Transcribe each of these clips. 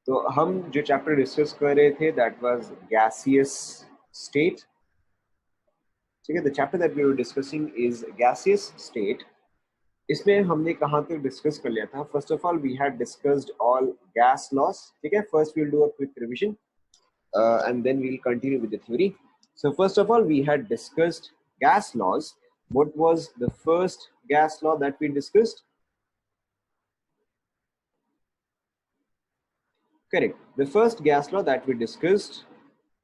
तो हम जो चैप्टर डिस्कस कर रहे थे दैट वाज गैसियस स्टेट. ठीक है, the chapter that we were discussing is gaseous state. इसमें हमने कहाँ तक डिस्कस कर लिया था. First of all we had discussed all gas laws. ठीक है, first we will do a quick revision and then we'll continue with the theory. So first of all we had discussed gas laws. What was the first gas law that we discussed? Correct. The first gas law that we discussed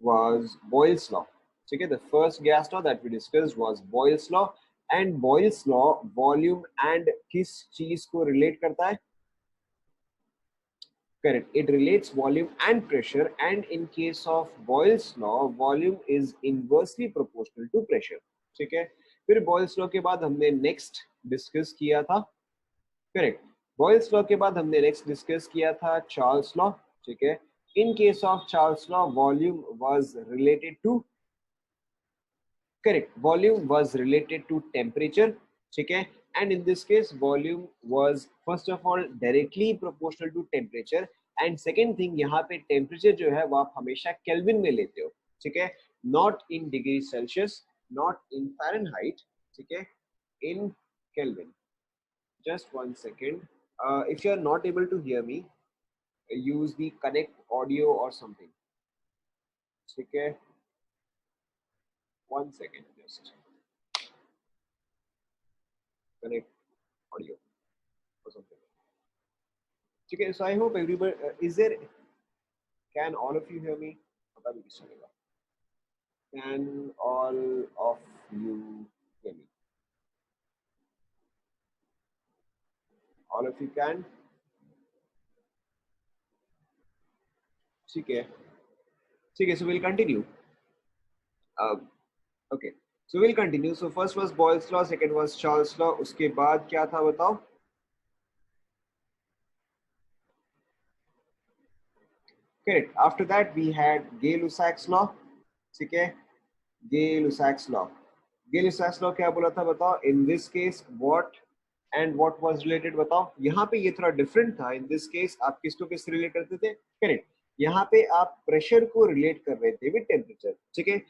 was Boyle's law. Okay, the first gas law that we discussed was Boyle's law. And Boyle's law volume and किस चीज को relate करता है? Correct. It relates volume and pressure, and in case of Boyle's law, volume is inversely proportional to pressure. ठीक है. फिर Boyle's law के बाद हमने next discuss किया था. Correct. Boyle's law के बाद हमने next discuss किया था Charles law. ठीक है. In case of Charles law, volume was related to. Correct. Volume was related to temperature. ठीक है. And in this case, volume was first of all directly proportional to temperature. And second thing, यहाँ पे temperature जो है वो आप हमेशा Kelvin में लेते हो. ठीक है. Not in degree Celsius, not in Fahrenheit. ठीक है. In Kelvin. Just one second. If you are not able to hear me, use the connect audio or something. ठीक है. One second, just connect audio or something. Okay, so I hope everybody is there. Can all of you hear me? पता भी किस चलेगा. Can all of you hear me? All of you can. ठीक है. ठीक है. So we'll continue. Okay. So we'll continue. So first was Boyle's law, second was Charles law. उसके बाद क्या था बताओ? Correct. After that we had Gay-Lussac's law. ठीक है. Gay-Lussac's law. Gay-Lussac's law क्या बोला था बताओ? In this case, what and what was related बताओ. यहाँ पे ये थोड़ा different था. In this case, आप किसको किससे relate करते थे? Correct. यहाँ पे आप pressure को relate कर रहे थे with temperature. ठीक है.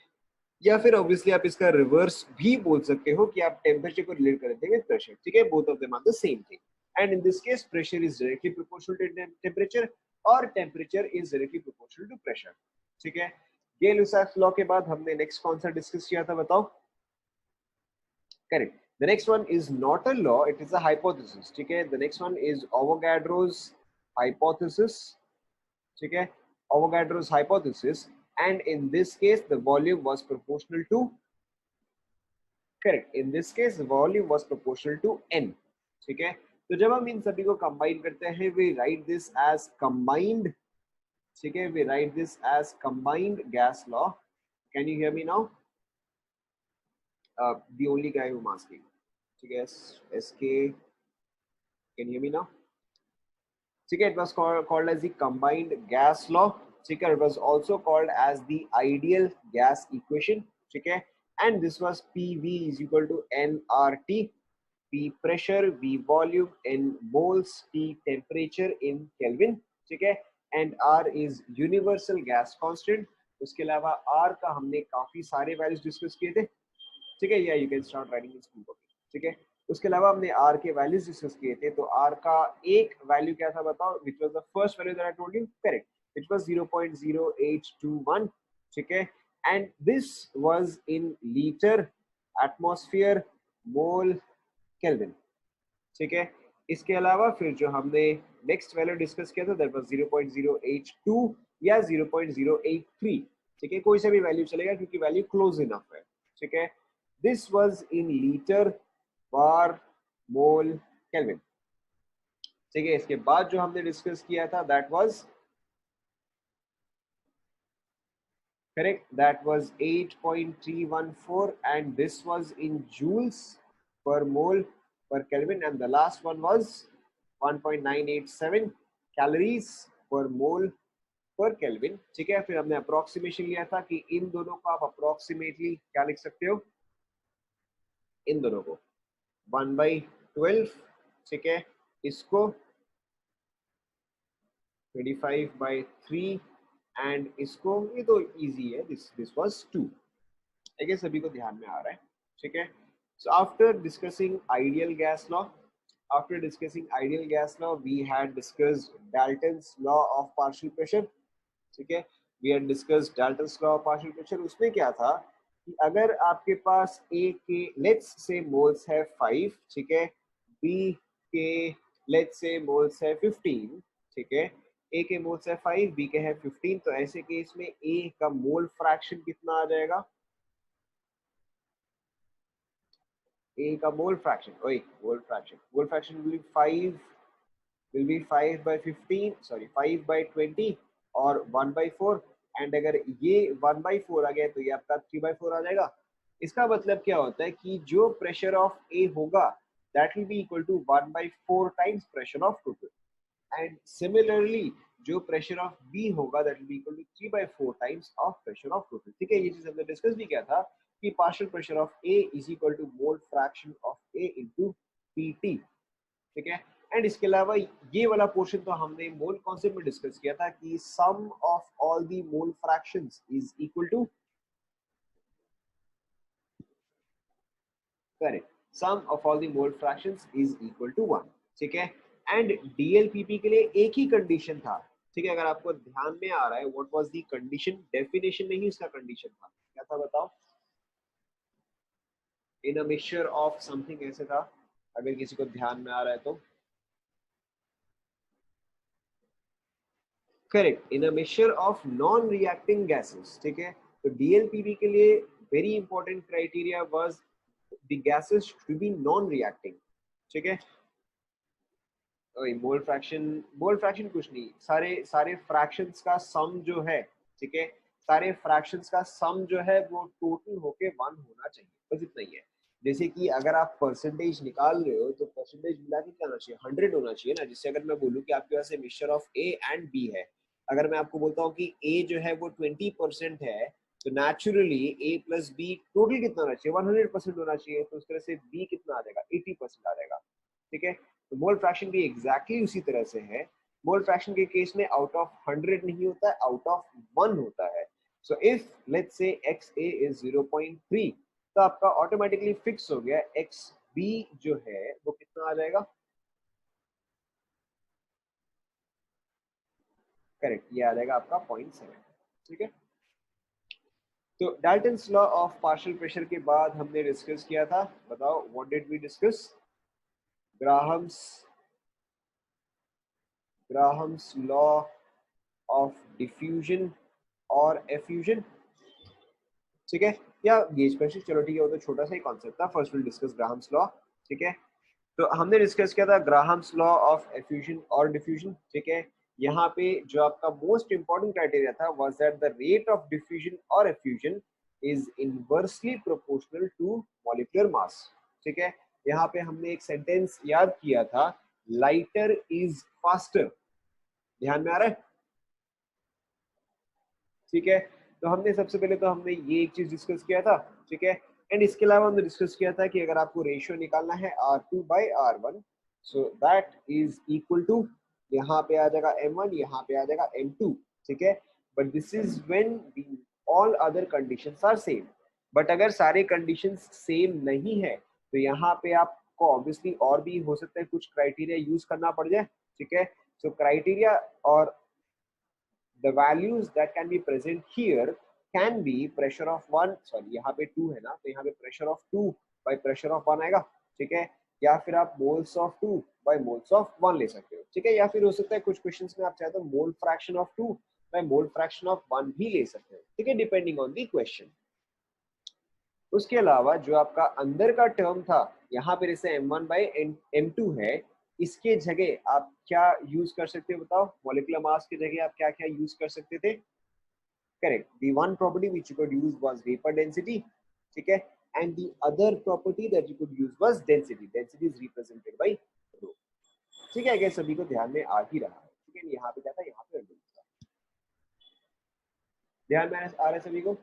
या फिर ऑब्वियसली आप इसका रिवर्स भी बोल सकते हो कि आप टेम्परेचर को रिलेट कर देते हैं विद प्रेशर. ठीक है. Both of them are the same thing. And in this case pressure is directly proportional to temperature और temperature is directly proportional to pressure. ठीक है. Gay-Lussac's लॉ के बाद हमने नेक्स्ट कौन सा डिस्कस किया था बताओ? Correct. The next one is not a law, it is a hypothesis. ठीक है. The next one is Avogadro's hypothesis. ठीक है. Avogadro's hypothesis. And in this case the volume was proportional to. Correct. In this case volume was proportional to n. ठीक है. तो जब हम इन सभी को कंबाइन करते हैं we write this as combined. ठीक है. We write this as combined gas law. Can you hear me now? The only guy who I'm asking. ठीक है. SK, can you hear me now? ठीक है. It was called as the combined gas law. ठीक है. It was also called as the ideal gas equation. ठीक है. And this was PV is equal to nRT. P pressure, V volume, N moles, T temperature in Kelvin. ठीक है. And R is universal gas constant. उसके अलावा R का हमने काफी सारे वैल्यूज डिस्कस किए थे. ठीक है. या you can start writing in school. ठीक है. उसके अलावा हमने R के वैल्यूज डिस्कस किए थे. तो R का एक वैल्यू क्या था बताओ? Which was the first value that I told you. Correct. It was 0.0821. ठीक है. And this was in litre, atmosphere, mole, kelvin. ठीक है. इसके अलावा फिर जो हमने नेक्स्ट वैल्यू डिस्कस किया था दैट वाज 0.082 या 0.083. ठीक है. कोई सा भी वैल्यू चलेगा क्योंकि वैल्यू क्लोज इनफ है. ठीक है. This was in litre, bar, mole, kelvin. ठीक है. इसके बाद जो हमने डिस्कस किया था that was correct, that was 8.314 and this was in joules per mole per Kelvin and the last one was 1.987 calories per mole per Kelvin. ठीक है. फिर हमने अप्रोक्सीमेशन लिया था कि इन दोनों को आप अप्रोक्सीमेटली क्या लिख सकते हो? इन दोनों को 1/12. ठीक है. इसको 25/3 एंड इसको, ये तो इजी है, दिस वाज 2। आई गेस सभी को ध्यान में आ रहा है, ठीक है। So after discussing ideal gas law, after discussing ideal gas law we had discussed Dalton's law of partial pressure, ठीक है। we had discussed Dalton's law of partial pressure। उसमें क्या था कि अगर आपके पास A के लेट्स से मोल्स है 5, ठीक है, B के लेट्स से मोल्स है 15, ठीक है, A के मोल्स है 5, B के है 15, तो ऐसे केस में A का मोल फ्रैक्शन कितना आ जाएगा? A का मोल फ्रैक्शन, ओए mole fraction will be 5/15, sorry 5/20 और 1/4, एंड अगर ये 1/4 आ गया तो ये आपका 3/4 आ जाएगा। इसका मतलब क्या होता है कि जो प्रेशर ऑफ ए होगा that will be equal to 1/4 times pressure of total, and similarly जो प्रेशर ऑफ बी होगा that will be equal to 3/4 times of pressure of total, ठीक है। ये चीज हमने डिस्कस भी किया था कि partial pressure of A is equal to mole fraction of A into PT, ठीक है। एंड इसके अलावा ये वाला पोर्शन तो हमने मोल कॉन्सेप्ट में डिस्कस किया था कि sum of all the mole fractions is equal to, correct, sum of all the mole fractions is equal to 1, ठीक है। एंड डीएलपीपी के लिए एक ही कंडीशन था, ठीक है। अगर आपको ध्यान में आ रहा है what was the condition, definition में ही इसका कंडीशन था, क्या था बताओ? इन अ मिक्सचर ऑफ समथिंग ऐसे था, अगर किसी को ध्यान में आ रहा है तो। Correct, in a mixture of non reacting gases, ठीक है। तो डीएलपीबी के लिए very important criteria was the gases should be non reacting, ठीक है। मोल फ्रैक्शन कुछ नहीं, सारे सारे फ्रैक्शंस का सम जो है, ठीक है, सारे फ्रैक्शंस का सम जो है वो टोटल होके 1 होना चाहिए, बस इतना ही है। जैसे कि अगर आप परसेंटेज निकाल रहे हो तो परसेंटेज मिला के क्या होना चाहिए? 100 होना चाहिए ना। जिससे अगर मैं बोलूँ कि आपके पास mixture of A and B है, अगर मैं आपको बोलता हूँ कि ए जो है वो 20% है, तो नेचुरली ए प्लस बी टोटल कितना होना चाहिए? 100% होना चाहिए। तो उस तरह से बी कितना आ जाएगा? 80% आ जाएगा, ठीक है। तो मोल फ्रैक्शन भी एग्जैक्टली उसी तरह से है। मोल फ्रैक्शन के केस में आउट ऑफ 100 नहीं होता है, आउट ऑफ 1 होता है। So if let's say x A is 0.3, तो आपका ऑटोमेटिकली फिक्स हो गया एक्स बी जो है वो कितना आ जाएगा? करेक्ट, ये आ जाएगा आपका 0.7, ठीक है। तो Dalton's law of partial pressure के बाद हमने डिस्कस किया था, बताओ what did we discuss? Graham's Graham's law of diffusion और एफ्यूजन, ठीक है, या गेज प्रेशर, चलो ठीक है, वो तो छोटा सा ही कॉन्सेप्ट था। First will discuss Graham's law, ठीक है। तो हमने डिस्कस किया था ग्राहम्स लॉ ऑफ एफ्यूजन और डिफ्यूजन, ठीक है। यहाँ पे जो आपका मोस्ट इंपॉर्टेंट क्राइटेरिया था was that the rate of diffusion और effusion is inversely proportional to molecular mass, ठीक है। यहाँ पे हमने एक सेंटेंस याद किया था, लाइटर इज फास्टर, ध्यान में आ रहा है? ठीक है। तो हमने सबसे पहले तो हमने ये एक चीज डिस्कस किया था, ठीक है। एंड इसके अलावा हमने डिस्कस किया था कि अगर आपको रेशियो निकालना है R2/R1, so that is equal to, यहाँ पे आ जाएगा M1, यहाँ पे आ जाएगा M2, ठीक है। But this is when all other conditions are same. But अगर सारे कंडीशंस सेम नहीं है तो यहाँ पे आपको ऑब्वियसली और भी हो सकता है कुछ क्राइटेरिया यूज करना पड़ जाए, ठीक है। सो क्राइटेरिया और the values that can be present here can be pressure of 1, sorry यहाँ पे 2 है ना, तो यहाँ पे pressure of 2 by pressure of 1 आएगा, ठीक है। या फिर आप moles of 2 by moles of 1 ले सकते हो, ठीक है। या फिर हो सकता है कुछ क्वेश्चंस में आप चाहे तो mole fraction of 2 by mole fraction of 1 भी ले सकते हो, ठीक है, डिपेंडिंग ऑन दी क्वेश्चन। उसके अलावा जो आपका अंदर का टर्म था, यहाँ पे जैसे M1/M2 है, इसके जगह आप क्या यूज कर सकते हो बताओ? मॉलिक्यूलर मास की जगह आप क्या क्या यूज कर सकते थे? Correct, the one property which you could use was vapor density, ठीक है, and the other property that you could use was density. Density is represented by rho, ठीक है। अगर सभी को ध्यान में आ ही रहा है, ठीक है। यहाँ पे क्या था? यहाँ पे ध्यान में आ रहा है सभी को?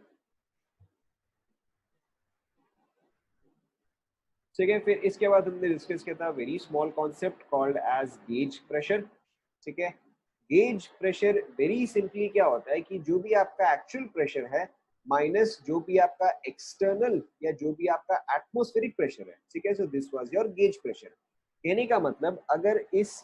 ठीक है। फिर इसके बाद हमने डिस्कस किया था very small concept called as gauge pressure, ठीक है। गेज प्रेशर वेरी सिंपली क्या होता है कि जो भी आपका एक्चुअल प्रेशर है माइनस जो भी आपका एक्सटर्नल या जो भी आपका एटमॉस्फेरिक प्रेशर है, ठीक है। So this was your gauge pressure. कहने का मतलब अगर इस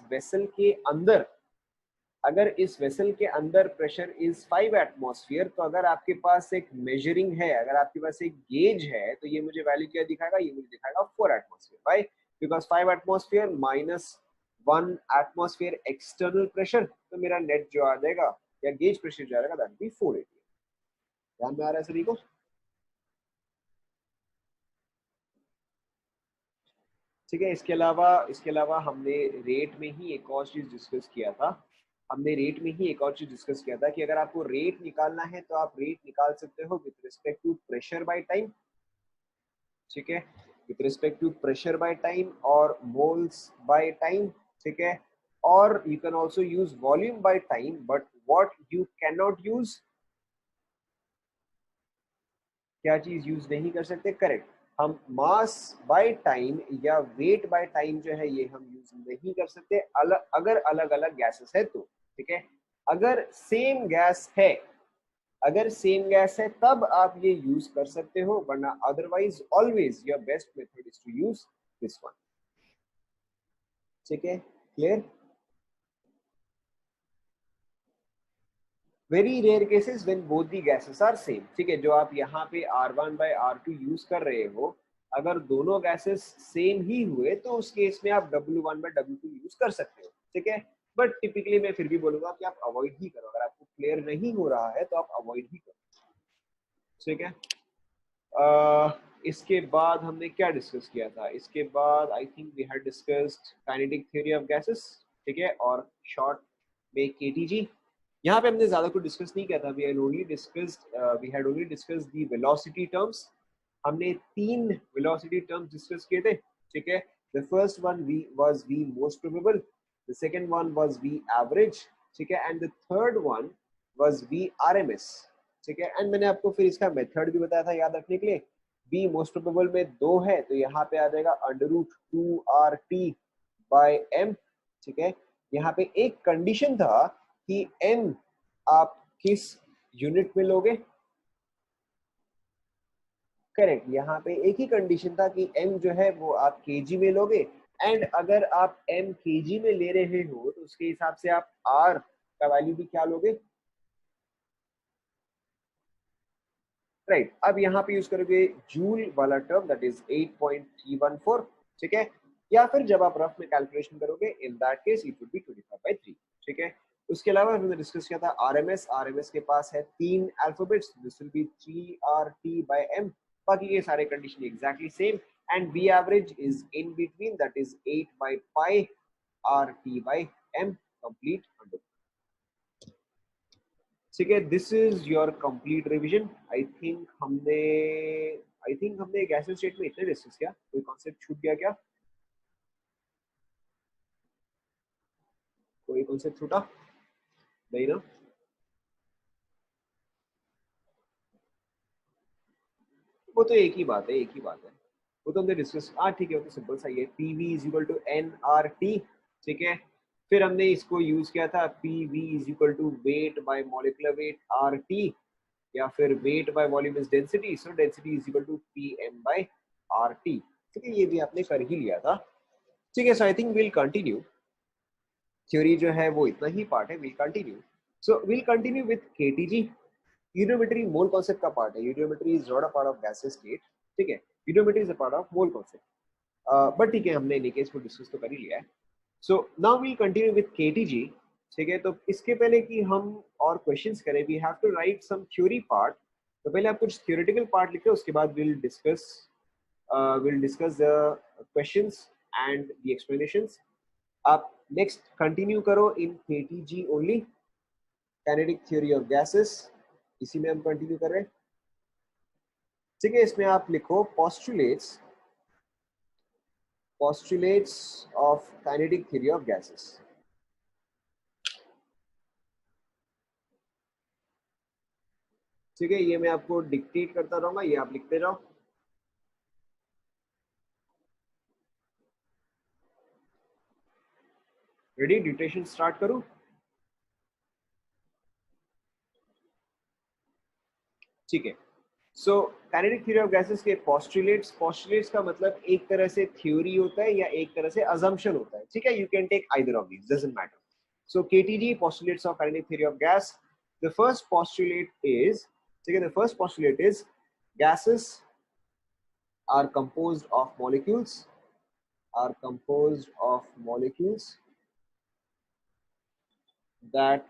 वेसल के अंदर प्रेशर इज 5 एटमॉस्फेयर, तो अगर आपके पास एक मेजरिंग है, अगर आपके पास एक गेज है, तो ये मुझे वैल्यू क्या दिखाएगा, ये मुझे दिखाएगा 4 atmosphere. By because 5 atmosphere minus 1 atmosphere external pressure, तो मेरा नेट जो आ जाएगा या गेज प्रेशर जो आएगा दैट बी 480। ध्यान में आ रहा है सभी को? ठीक है। इसके अलावा हमने रेट में ही एक और चीज डिस्कस किया था। कि अगर आपको रेट निकालना है तो आप रेट निकाल सकते हो with respect to pressure by time, ठीक है, with respect to pressure by time और मोल्स बाय टाइम, ठीक है। और you can also use volume by time, but what you can not use, क्या चीज यूज नहीं कर सकते, करेक्ट, हम मास बाय टाइम या वेट बाय टाइम जो है ये हम यूज नहीं कर सकते अगर अलग अलग गैसेस है तो, ठीक है। अगर सेम गैस है तब आप ये यूज कर सकते हो, वरना otherwise always your best method is to use this one, ठीक है। Clear? Very rare cases when both the gases are same, ठीक है। जो आप यहाँ पे R1/R2 यूज कर रहे हो, अगर दोनों गैसेस सेम ही हुए तो उस केस में आप W1/W2 यूज कर सकते हो, ठीक है। बट टिपिकली मैं फिर भी बोलूंगा कि आप अवॉइड ही करो, अगर आपको क्लियर नहीं हो रहा है तो आप अवॉइड ही करो, ठीक है। इसके बाद हमने क्या डिस्कस किया था? इसके बाद I think we had discussed kinetic theory of gases, ठीक है, और शॉर्ट में केटीजी। यहाँ पे हमने ज्यादा कुछ डिस्कस नहीं किया था। We had only discussed the velocity terms. हमने 3 वेलोसिटी टर्म्स डिस्कस किए थे, ठीक है। The first one we was v most probable, the second one was v average, ठीक है, and the third one was v RMS, ठीक है। And मैंने आपको फिर इसका मेथड भी बताया था याद रखने के लिए। बी मोस्ट प्रोबेबल में 2 है तो यहाँ पे आ जाएगा √2RT/m, ठीक है। यहाँ पे एक कंडीशन था कि m आप किस यूनिट में लोगे, करेक्ट, यहाँ पे एक ही कंडीशन था कि m जो है वो आप केजी में लोगे। एंड अगर आप m केजी में ले रहे हो तो उसके हिसाब से आप r का वैल्यू भी क्या लोगे, राइट। अब यहाँ पे यूज करोगे जूल वाला टर्म दैट इज 8.314, ठीक है। या फिर जब आप रफ में कैलकुलेशन करोगे in that case it would be 25/3, ठीक है। उसके अलावा हमने डिस्कस किया था आरएमएस के पास है 3 alphabets, this will B 3RT/m। बाकी ये सारे condition exactly same. And v average is in between that is 8/pi RT/m complete under, ठीक है। This is your complete revision. I think हमने गैसेस स्टेट में इतने डिस्कस किया, कोई कॉन्सेप्ट छूट गया क्या? कोई कॉन्सेप्ट छूटा नहीं ना? वो तो एक ही बात है। वो तो हमने डिस्कस, हाँ ठीक है, वो तो सिंपल सा ही है, PV is equal to NRT, ठीक है। फिर हमने इसको यूज किया था PV is equal to weight by molecular weight RT, या फिर weight by volume is density, so density is equal to PM/RT, ठीक है। ये भी आपने कर ही लिया था, ठीक है। So I think will continue, theory जो है वो इतना ही पार्ट है, will continue. So will continue with KTG. Eudiometry mole concept का पार्ट है, eudiometry is not a part of gases state, ठीक है। Eudiometry is a part of mole concept, but ठीक है, हमने इन केस को डिस्कस तो कर ही लिया है। So now will continue with KTG, ठीक है। तो इसके पहले कि हम और क्वेश्चंस करें, we have to write some theory part. तो पहले आप कुछ थ्योरेटिकल पार्ट लिखते हैं, उसके बाद will discuss the questions and the explanations. आप नेक्स्ट कंटिन्यू करो in KTG only, kinetic theory of gases, इसी में हम कंटिन्यू कर रहे हैं, ठीक है। इसमें आप लिखो postulates of kinetic theory of gases, ठीक है। ये मैं आपको डिक्टेट करता रहूंगा, ये आप लिखते जाओ। रेडी? डिक्टेशन स्टार्ट करूं? ठीक है। So kinetic theory of gases के पोस्टुलेट्स का मतलब एक तरह से थ्योरी होता है या एक तरह से अजम्पशन होता है, ठीक है। You can take either of these, doesn't matter. So KTG postulates of kinetic theory of gas. The first postulate is, ठीक है, the first postulate is gases are composed of molecules that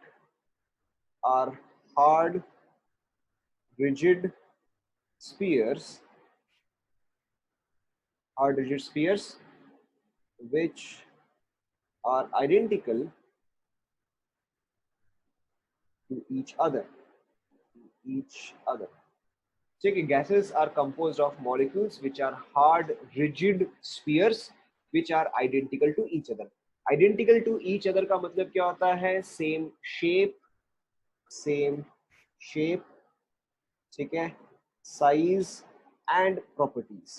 are hard rigid spheres which are identical to each other. ठीक है, gases are composed of molecules which are hard rigid spheres which are identical to each other. Identical to each other का मतलब क्या होता है? Same shape, ठीक है, size and properties.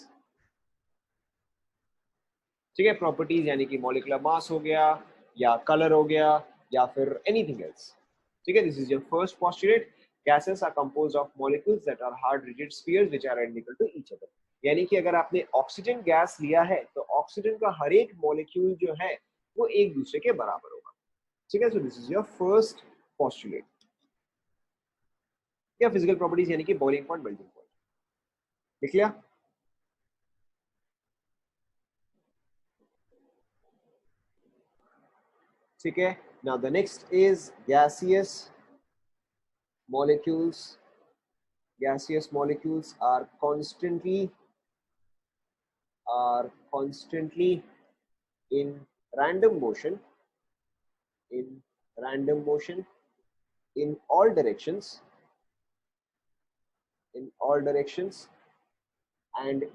ठीक है, प्रॉपर्टीज यानी कि मॉलिक्यूलर मास हो गया या कलर हो गया या फिर एनीथिंग एल्स। ठीक है, this is your first postulate. Gases are composed of molecules that are hard rigid spheres which are identical to each other. यानी कि अगर आपने ऑक्सीजन गैस लिया है तो ऑक्सीजन का हर एक मॉलिक्यूल जो है वो एक दूसरे के बराबर होगा। ठीक है, so this is your first postulate. या फिजिकल प्रॉपर्टीज यानी कि बॉइलिंग पॉइंट, मेल्टिंग पॉइंट। लिख लिया? ठीक है, now the next is molecules gaseous molecules are constantly in random motion in random motion in all directions and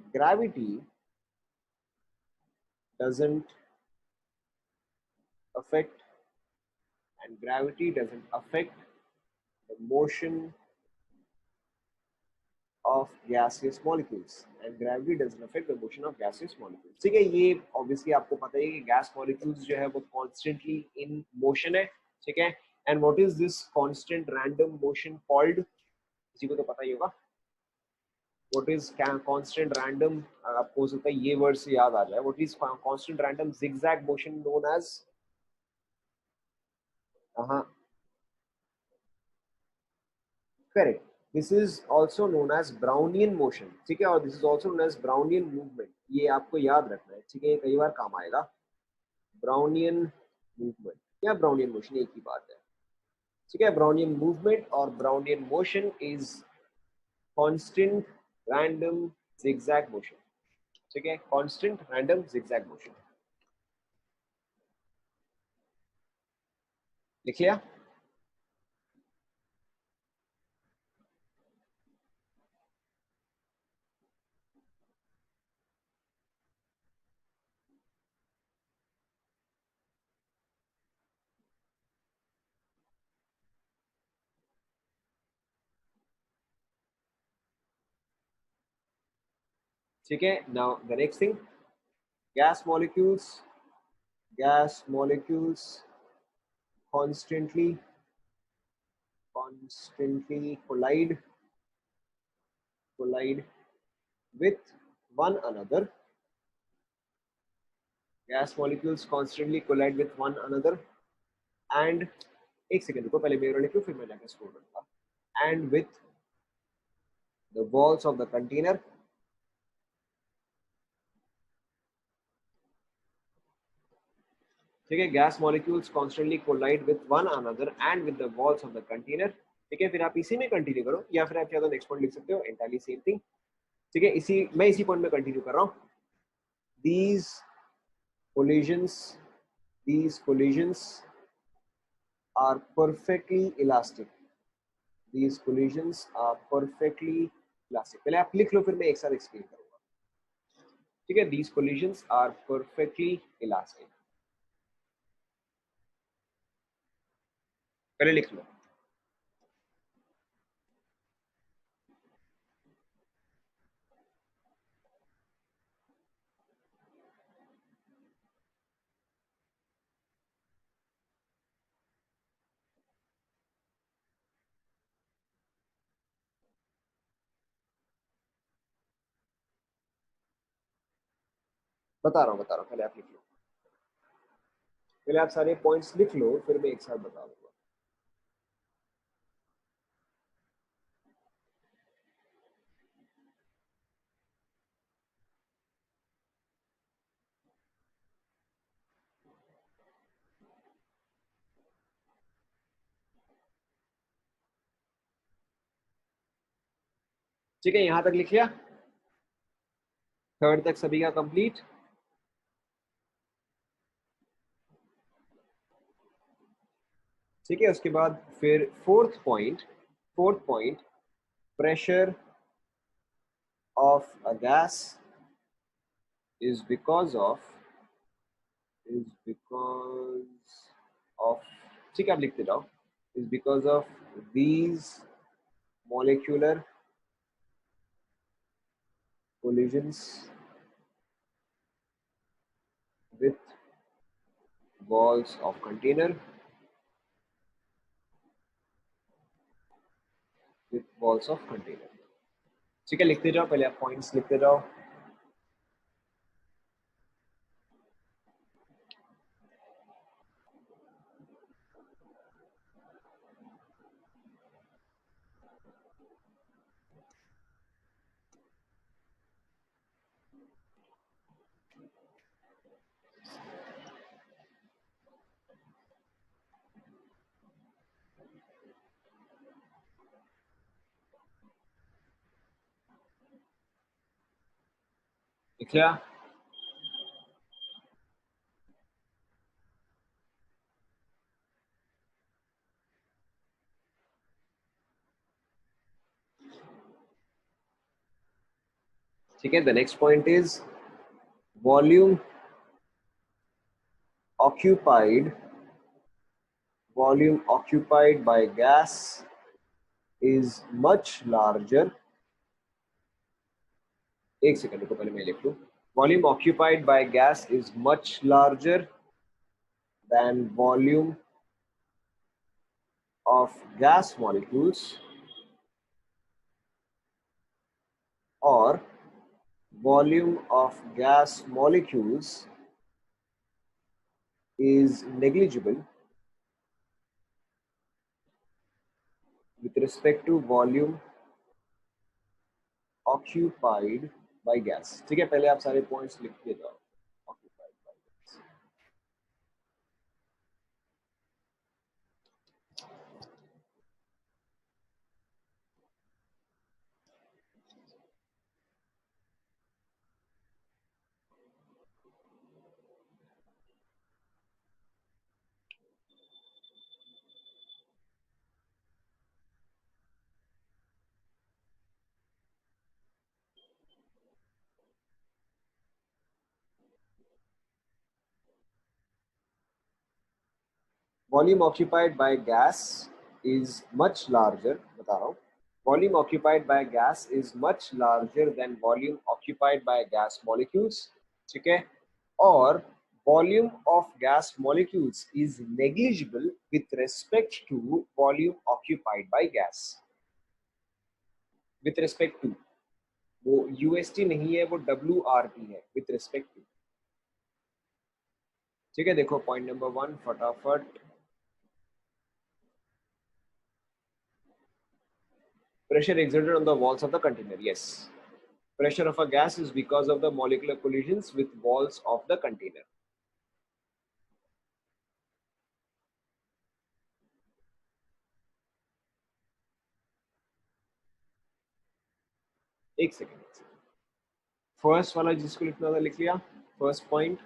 doesn't affect gravity doesn't affect the motion of gaseous molecules and gravity doesn't affect the motion of gaseous molecules। ठीक है, ये obviously आपको पता है कि gas molecules जो है वो कॉन्स्टेंटली इन मोशन है। ठीक है, and what is this constant random motion called? किसी को तो पता ही होगा। What is constant random? आपको हो सकता है ये वर्ड से याद आ जाए। What is constant random zigzag motion known as? हाँ, correct. This is also known as Brownian motion. ठीक है, और this is also known as Brownian movement. ये आपको याद रखना है, ठीक है, ये कई बार काम आएगा। ब्राउनियन मूवमेंट या ब्राउनियन मोशन एक ही बात है। ठीक है, ब्राउनियन मूवमेंट और Brownian motion is constant random zigzag motion. ठीक है, कांस्टेंट रैंडम जिगजैग मोशन। लिख लिया? ठीक है, now the next thing, gas molecules constantly collide with one another। gas molecules constantly collide with one another and एक second रुको, पहले मेरा लिखूं फिर मैं जाकर स्कोर करूंगा। and with the walls of the container। ठीक है, gas molecules constantly collide with one another and with the walls of the container. ठीक है, फिर आप इसी में कंटिन्यू करो या फिर आप चाहे तो नेक्स्ट पॉइंट लिख सकते हो, एंटायरली सेम थिंग। ठीक है, मैं इसी पॉइंट में कंटिन्यू कर रहा हूँ। these collisions are perfectly elastic। पहले आप लिख लो फिर मैं एक साथ एक्सप्लेन करूंगा। ठीक है, these collisions are perfectly elastic। पहले लिख लो। बता रहा हूँ, पहले आप लिख लो, पहले आप सारे पॉइंट्स लिख लो, फिर मैं एक साथ बता दूंगा। ठीक है, यहां तक लिख लिया, थर्ड तक सभी का कंप्लीट। ठीक है, उसके बाद फिर fourth point, pressure of a gas is because of is because of ठीक है, आप लिखते जाओ, is because of these molecular collisions with walls of container with walls of container। ठीक है, लिखते जाओ, पहले आप पॉइंट्स लिखते जाओ। लिख लिया? ठीक है, the next point is volume occupied volume occupied by gas is much larger। एक सेकंड को पहले मैं लिख लूं। volume occupied by gas is much larger than volume of gas molecules, or volume of gas molecules is negligible with respect to volume occupied by gas। ठीक है, पहले आप सारे पॉइंट्स लिख के जाओ। occupied by gas। Volume occupied by gas is much larger, बता रहा हूँ, volume occupied by gas is much larger than volume occupied by gas molecules। ठीक है, और volume of gas molecules is negligible with respect to volume occupied by gas। with respect to, वो UST नहीं है, वो WRT है, with respect to। ठीक है, देखो पॉइंट नंबर 1 फटाफट। Pressure exerted on the walls of the container, yes। Pressure of a gas is because of the molecular collisions with walls of the container। एक second, first वाला जिसको लिखना था लिख लिया, फर्स्ट पॉइंट।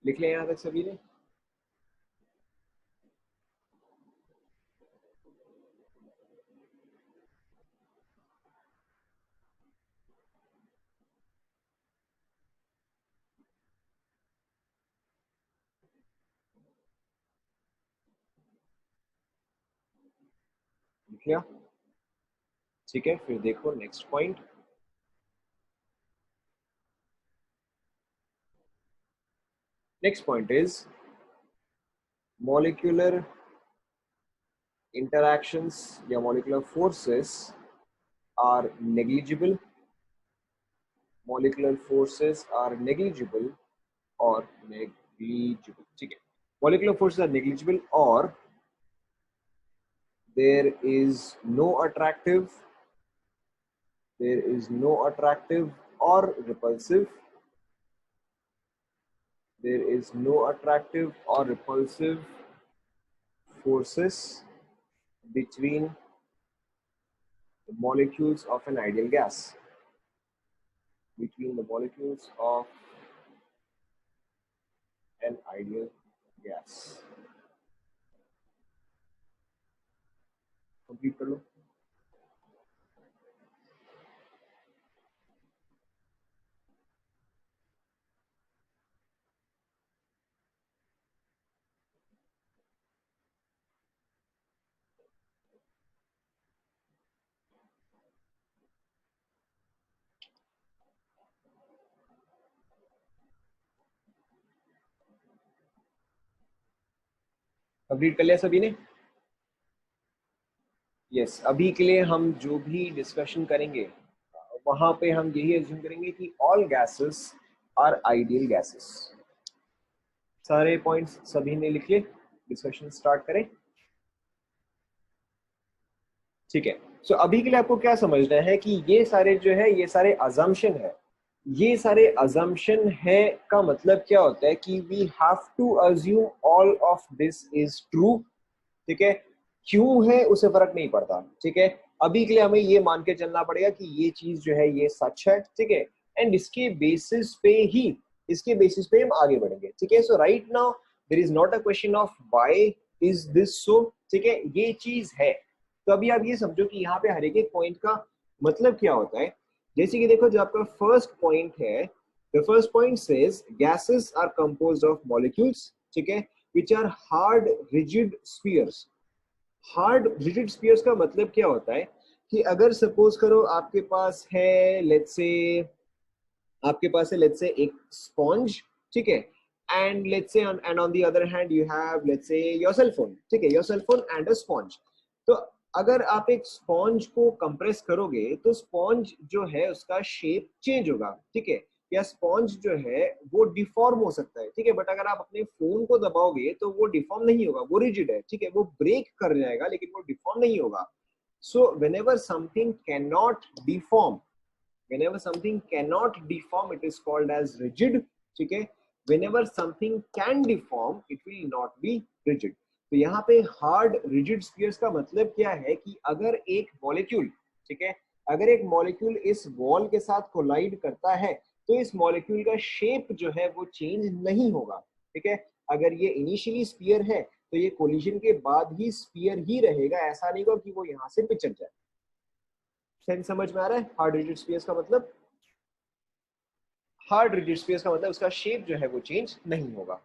लिख लिया यहां तक सभी ने? लिख लिया, ठीक है। फिर देखो next point, next point is molecular interactions या molecular forces are negligible, molecular forces are negligible or negligible, ठीक है। molecular forces are negligible or there is no attractive, there is no attractive or repulsive, there is no attractive or repulsive forces between the molecules of an ideal gas, between the molecules of an ideal gas। Complete कर लो। Complete कर लिया सभी ने? Yes, अभी के लिए हम जो भी डिस्कशन करेंगे वहां पे हम यही एज्यूम करेंगे कि all gases are ideal gases. सारे पॉइंट्स सभी ने लिख लिए, डिस्कशन स्टार्ट करें, ठीक है। सो अभी के लिए आपको क्या समझना है कि ये सारे जो है ये सारे अजम्पशन है, ये सारे अजम्पशन है का मतलब क्या होता है कि we have to assume all of this is true, ठीक है। क्यों है उसे फर्क नहीं पड़ता, ठीक है। अभी के लिए हमें ये मान के चलना पड़ेगा कि ये चीज जो है ये सच है, ठीक है। एंड इसके बेसिस पे ही, इसके बेसिस पे हम आगे बढ़ेंगे, ठीक है। So right now there is not a question of why is this so, ठीक है, ये चीज है। तो अभी आप ये समझो कि यहाँ पे हर एक पॉइंट का मतलब क्या होता है। जैसे कि देखो जो आपका फर्स्ट पॉइंट है, the first point says gases are composed of molecules, ठीक है, which are hard rigid spheres. Hard rigid spheres का मतलब क्या होता है कि अगर सपोज करो आपके पास है लेट्स से, आपके पास है लेट्स से एक स्पॉन्ज, ठीक है, and let's say and on the other hand you have let's say your cell phone, ठीक है, your cell phone and a sponge. तो अगर आप एक स्पॉन्ज को कंप्रेस करोगे तो स्पॉन्ज जो है उसका शेप चेंज होगा, ठीक है, या स्पॉन्ज जो है वो डिफॉर्म हो सकता है, ठीक है। बट अगर आप अपने फोन को दबाओगे तो वो डिफॉर्म नहीं होगा, वो रिजिड है, ठीक है, वो ब्रेक कर जाएगा लेकिन वो डिफॉर्म नहीं होगा। So whenever something can not deform, whenever something cannot deform it is called as rigid, ठीक है। whenever something can deform it will not be rigid। तो यहाँ पे हार्ड रिजिड स्फीयर्स का मतलब क्या है कि अगर एक मॉलिक्यूल, ठीक है, अगर एक मॉलिक्यूल इस वॉल के साथ कोलाइड करता है तो इस मॉलिक्यूल का शेप जो है वो चेंज नहीं होगा, ठीक है। अगर ये इनिशियली स्फीयर है तो ये कोलिजन के बाद ही स्फीयर ही रहेगा, ऐसा नहीं होगा कि वो यहाँ से पिचक जाए। सेंस समझ में आ रहा है? हार्ड रिजिड स्फीयर्स का मतलब, हार्ड रिजिड स्फीयर्स का मतलब उसका शेप जो है वो चेंज नहीं होगा,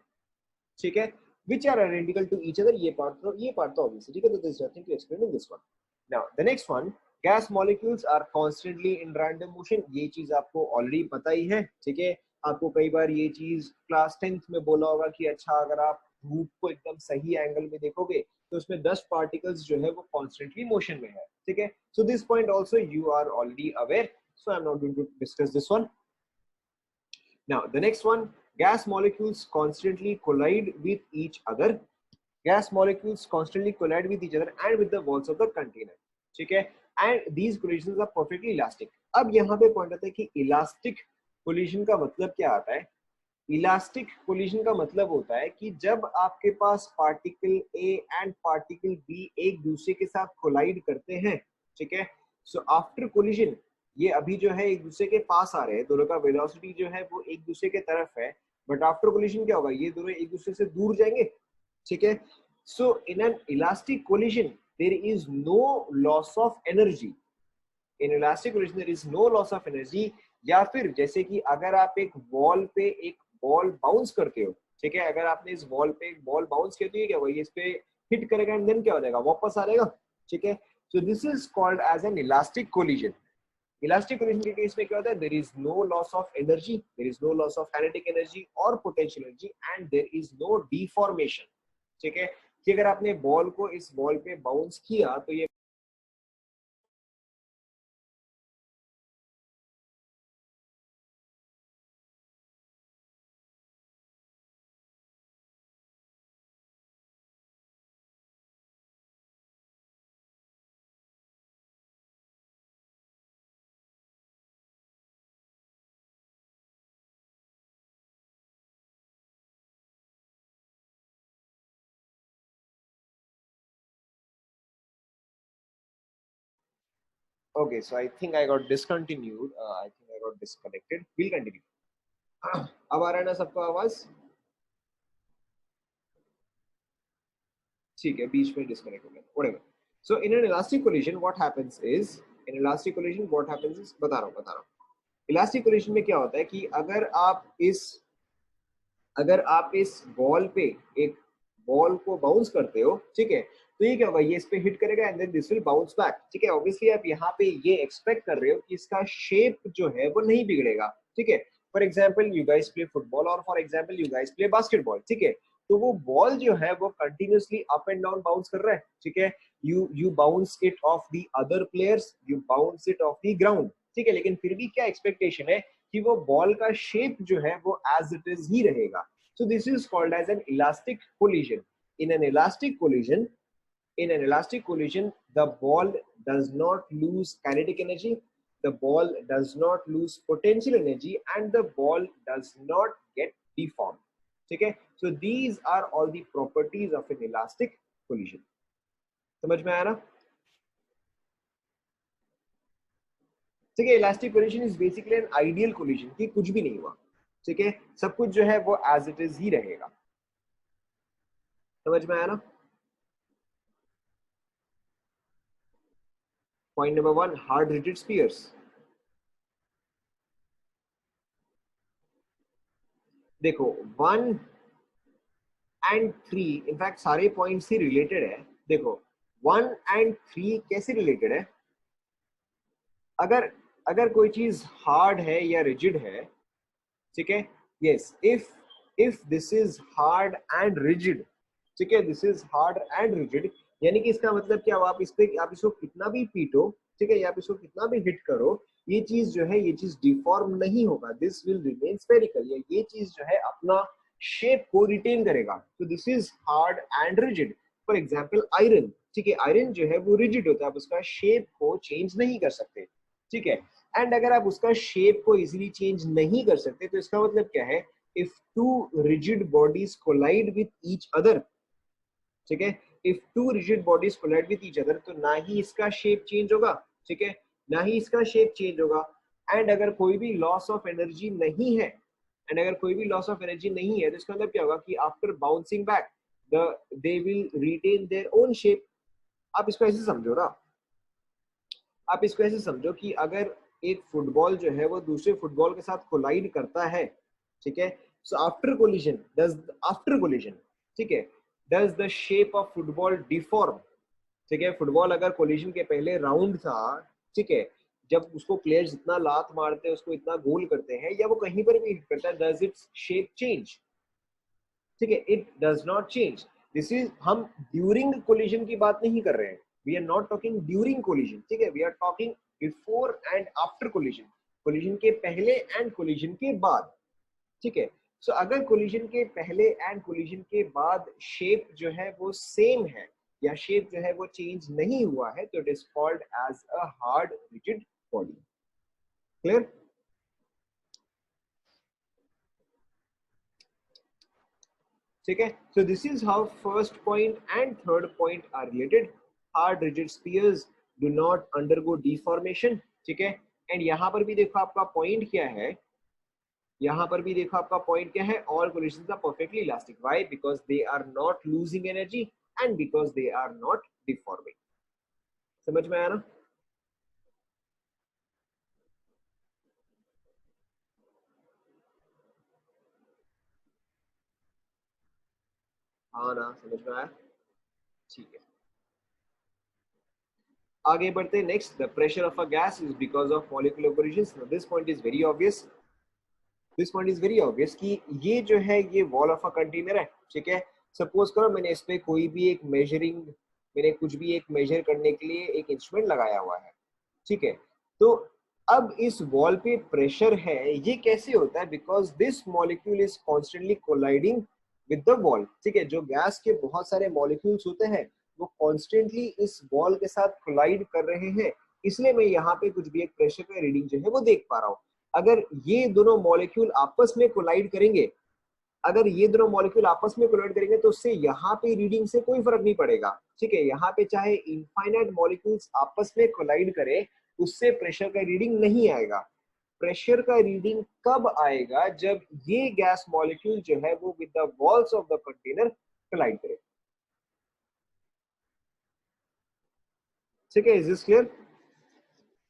ठीक है। which are identical to each other, ये पार्ट तो obviously, ठीक है। तो there is nothing to explain in this one। now the next one, gas molecules are constantly in random motion, ये चीज आपको ऑलरेडी पता ही है, ठीक है। आपको कई बार ये चीज क्लास 10th में बोला होगा कि अच्छा अगर आप धूप को एकदम सही एंगल में देखोगे तो उसमें 10 पार्टिकल्स जो है वो कॉन्स्टेंटली मोशन में है, ठीक है। So this point also you are already aware, so I am not going to discuss this one. Now, the next one, gas molecules constantly collide with each other. Gas molecules constantly collide with each other and with the walls of the container. ठीक है, and these collisions are perfectly elastic। अब यहाँ पे point आता है कि elastic collision का मतलब क्या आता है। इलास्टिक कोलिजन का मतलब होता है कि जब आपके पास particle A and particle B एक दूसरे के साथ कोलाइड करते हैं, ठीक है। सो आफ्टर कोलिजन ये अभी जो है एक दूसरे के पास आ रहे हैं, दोनों का वेलोसिटी जो है वो एक दूसरे के तरफ है, बट आफ्टर कोलिजन क्या होगा, ये दोनों एक दूसरे से दूर जाएंगे, ठीक है। So in an elastic collision there is no loss of energy, in elastic collision there is no loss of energy. या फिर जैसे कि अगर आप एक वॉल पे एक बॉल बाउंस करते हो, ठीक है, अगर आपने इस वॉल पे एक बॉल बाउंस किया तो ये क्या होगा, ये इस पे हिट करेगा एंड देन क्या हो जाएगा, वापस आ जाएगा, ठीक है। So this is called as an elastic collision. Elastic collision के केस में क्या होता है, there is no loss of energy, there is no loss of kinetic energy और potential energy and there is no deformation. ठीक है, कि अगर आपने बॉल को इस बॉल पे बाउंस किया तो ये okay, so I think I got discontinued. I think I got disconnected. We'll continue. अब आ रहा है ना सबको आवाज? ठीक है, बीच में डिस्कनेक्ट हो गया, whatever. So in an elastic collision what happens is, बता रहा हूँ. इलास्टिक कोलिजन में क्या होता है कि अगर आप इस बॉल पे एक बॉल को बाउंस करते हो, ठीक है, तो ये क्या होगा, ये इस पे हिट करेगा and then this will bounce back. ठीक है, ऑब्वियसली आप यहाँ पे ये एक्सपेक्ट कर रहे हो कि इसका शेप जो है वो नहीं बिगड़ेगा. ठीक है, for example you guys play football और for example you guys play basketball. ठीक है, तो वो बॉल जो है वो continuously up and down bounce कर रहा है. ठीक है, you bounce it off the other players, you bounce it off the ground. ठीक है, लेकिन फिर भी क्या एक्सपेक्टेशन है कि वो बॉल का शेप जो है वो एज इट इज ही रहेगा. So this is called as an elastic collision. In an elastic collision, the ball does not lose kinetic energy, the ball does not lose potential energy, and the ball does not get deformed. Okay, so these are all the properties of an elastic collision. समझ में आया ना? ठीक है, elastic collision is basically an ideal collision कि कुछ भी नहीं हुआ. ठीक है, सब कुछ जो है वो एज इट इज ही रहेगा. समझ में आया ना? Point number one, hard rigid spheres. देखो 1 and 3 इनफैक्ट सारे पॉइंट्स ही रिलेटेड है. देखो 1 and 3 कैसे रिलेटेड है? अगर अगर कोई चीज हार्ड है या रिजिड है, ठीक है, yes, if this is hard and rigid, ठीक है, this is hard and rigid, यानी कि इसका मतलब क्या, आप इसको कितना भी पीटो, ठीक है, या आप इसको कितना भी हिट करो, ये चीज जो है ये चीज डिफॉर्म नहीं होगा. दिस विल रिमेन स्फेरिकल, ये चीज जो है अपना शेप को रिटेन करेगा. तो this is hard and rigid. For example iron, ठीक है, आयरन जो है वो रिजिड होता है, आप उसका शेप को चेंज नहीं कर सकते. ठीक है, एंड अगर आप उसका शेप को इजीली चेंज नहीं कर सकते तो इसका मतलब क्या है, if two rigid bodies collide with each other, ठीक है, if two rigid bodies collide with each other, तो ना ही इसका शेप चेंज होगा, ठीक है, ना ही इसका शेप चेंज होगा. एंड अगर कोई भी लॉस ऑफ एनर्जी नहीं है, तो इसका मतलब क्या होगा कि after bouncing back they will retain their own shape. आप इसको ऐसे समझो ना, आप इसको ऐसे समझो कि अगर एक फुटबॉल जो है वो दूसरे फुटबॉल के साथ कोलाइड करता है, ठीक है, सो आफ्टर कोलिजन, ठीक है, does the shape of football deform. ठीक है, फुटबॉल अगर कोलिजन के पहले राउंड था, ठीक है, जब उसको प्लेयर्स इतना लात मारते हैं, उसको इतना गोल करते हैं, या वो कहीं पर भी हिट करता है, डज इट्स शेप चेंज? ठीक है, it does not change. This is, हम ड्यूरिंग कोलिजन की बात नहीं कर रहे हैं, we are not talking during collision. ठीक है, we are talking before and after collision, collision के पहले एंड कोलिजन के बाद. ठीक है, सो अगर कोलिजन के पहले एंड कोलिजन के बाद शेप जो है वो सेम है, या शेप जो है वो चेंज नहीं हुआ है, तो it is called as a hard rigid body. Clear? ठीक है, so this is how first point and third point are related. Hard rigid spheres do not undergo deformation. ठीक है, एंड यहाँ पर भी देखो आपका पॉइंट क्या है, यहाँ पर भी देखो आपका पॉइंट क्या है, all collisions are perfectly elastic. Why? Because they are not losing energy and because they are not deforming. समझ में आया ना? हाँ ना, समझ में आया? ठीक है. आगे बढ़ते next, the pressure of a gas is because of molecular collisions. This point is very obvious, this point is very obvious कि ये जो है ये वॉल ऑफ अ कंटेनर है, ठीक है। सपोज करो मैंने इस पे कोई भी एक मेजरिंग, मैंने कुछ भी एक मेजर करने के लिए एक इंस्ट्रूमेंट लगाया हुआ है, ठीक है। तो अब इस वॉल पे प्रेशर है, ये कैसे होता है? Because this molecule is constantly colliding with the wall, ठीक है। जो गैस के बहुत सारे मॉलिक्यूल्स होते हैं वो कॉन्स्टेंटली इस वॉल के साथ कोलाइड कर रहे हैं, इसलिए मैं यहाँ पे कुछ भी एक प्रेशर का रीडिंग जो है वो देख पा रहा हूँ। अगर ये दोनों मॉलिक्यूल आपस में कोलाइड करेंगे, अगर ये दोनों मॉलिक्यूल आपस में कोलाइड करेंगे तो उससे यहाँ पे रीडिंग से कोई फर्क नहीं पड़ेगा, ठीक है। यहाँ पे चाहे इनफाइनाइट मॉलिक्यूल्स आपस में कोलाइड करे, उससे प्रेशर का रीडिंग नहीं आएगा। प्रेशर का रीडिंग कब आएगा? जब ये गैस मॉलिक्यूल जो है वो with the walls of the container collide करे, ठीक है। Is this clear?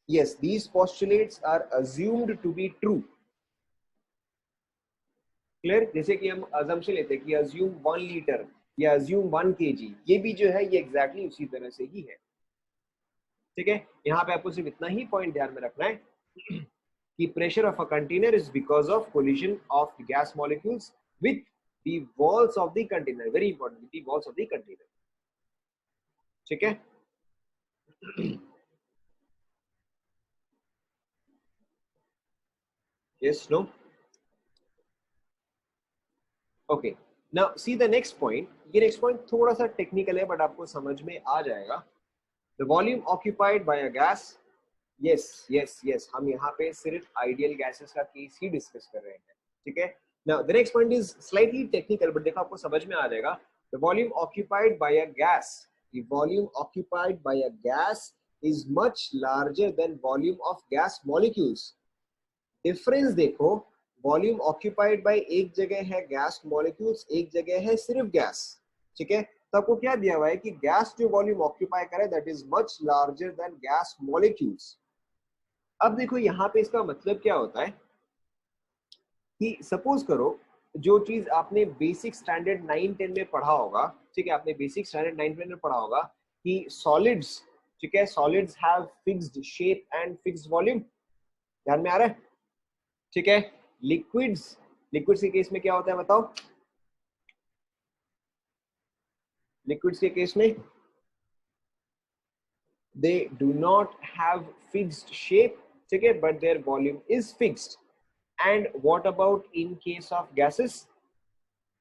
yes, these postulates are assumed to be true। Clear? जैसे कि हम अजम्पशन लेते हैं कि अज्यूम 1 लीटर या अज्यूम 1 kg, ये भी जो है ये एग्जैक्टली उसी तरह से ही है, ठीक है। यहाँ पे आपको सिर्फ इतना ही पॉइंट ध्यान में रखना है कि pressure of a container is because of collision of gas molecules with the walls of the container, very important, with the walls of the container, ठीक है। Yes, no, okay. Now see the next point. ये next point थोड़ा सा technical है but आपको समझ में आ जाएगा। The volume occupied by a gas, yes yes yes, हम यहाँ पे सिर्फ आइडियल गैसेस का केस ही डिस्कस कर रहे हैं, ठीक है। Now the next point is slightly technical but देखो आपको समझ में आ जाएगा। The volume occupied by a gas, the volume occupied by a gas is much larger then volume of gas molecules. Difference देखो, वॉल्यूम ऑक्यूपाइड बाय एक जगह है gas molecules, एक जगह है सिर्फ गैस, ठीक है। तो आपको क्या दिया हुआ है कि गैस जो वॉल्यूम ऑक्यूपाई करे that is much larger then gas molecules. अब देखो यहाँ पे इसका मतलब क्या होता है कि सपोज करो जो चीज आपने बेसिक स्टैंडर्ड 9-10 में पढ़ा होगा, ठीक है, आपने बेसिक स्टैंडर्ड 9-10 में पढ़ा होगा कि सॉलिड्स, ठीक है, solids have fixed shape and fixed volume, ध्यान में आ रहा है, ठीक है। लिक्विड्स, लिक्विड्स के केस में क्या होता है बताओ? लिक्विड्स के केस में they do not have fixed shape, ठीक है, but their volume is fixed। and what about in case of gases?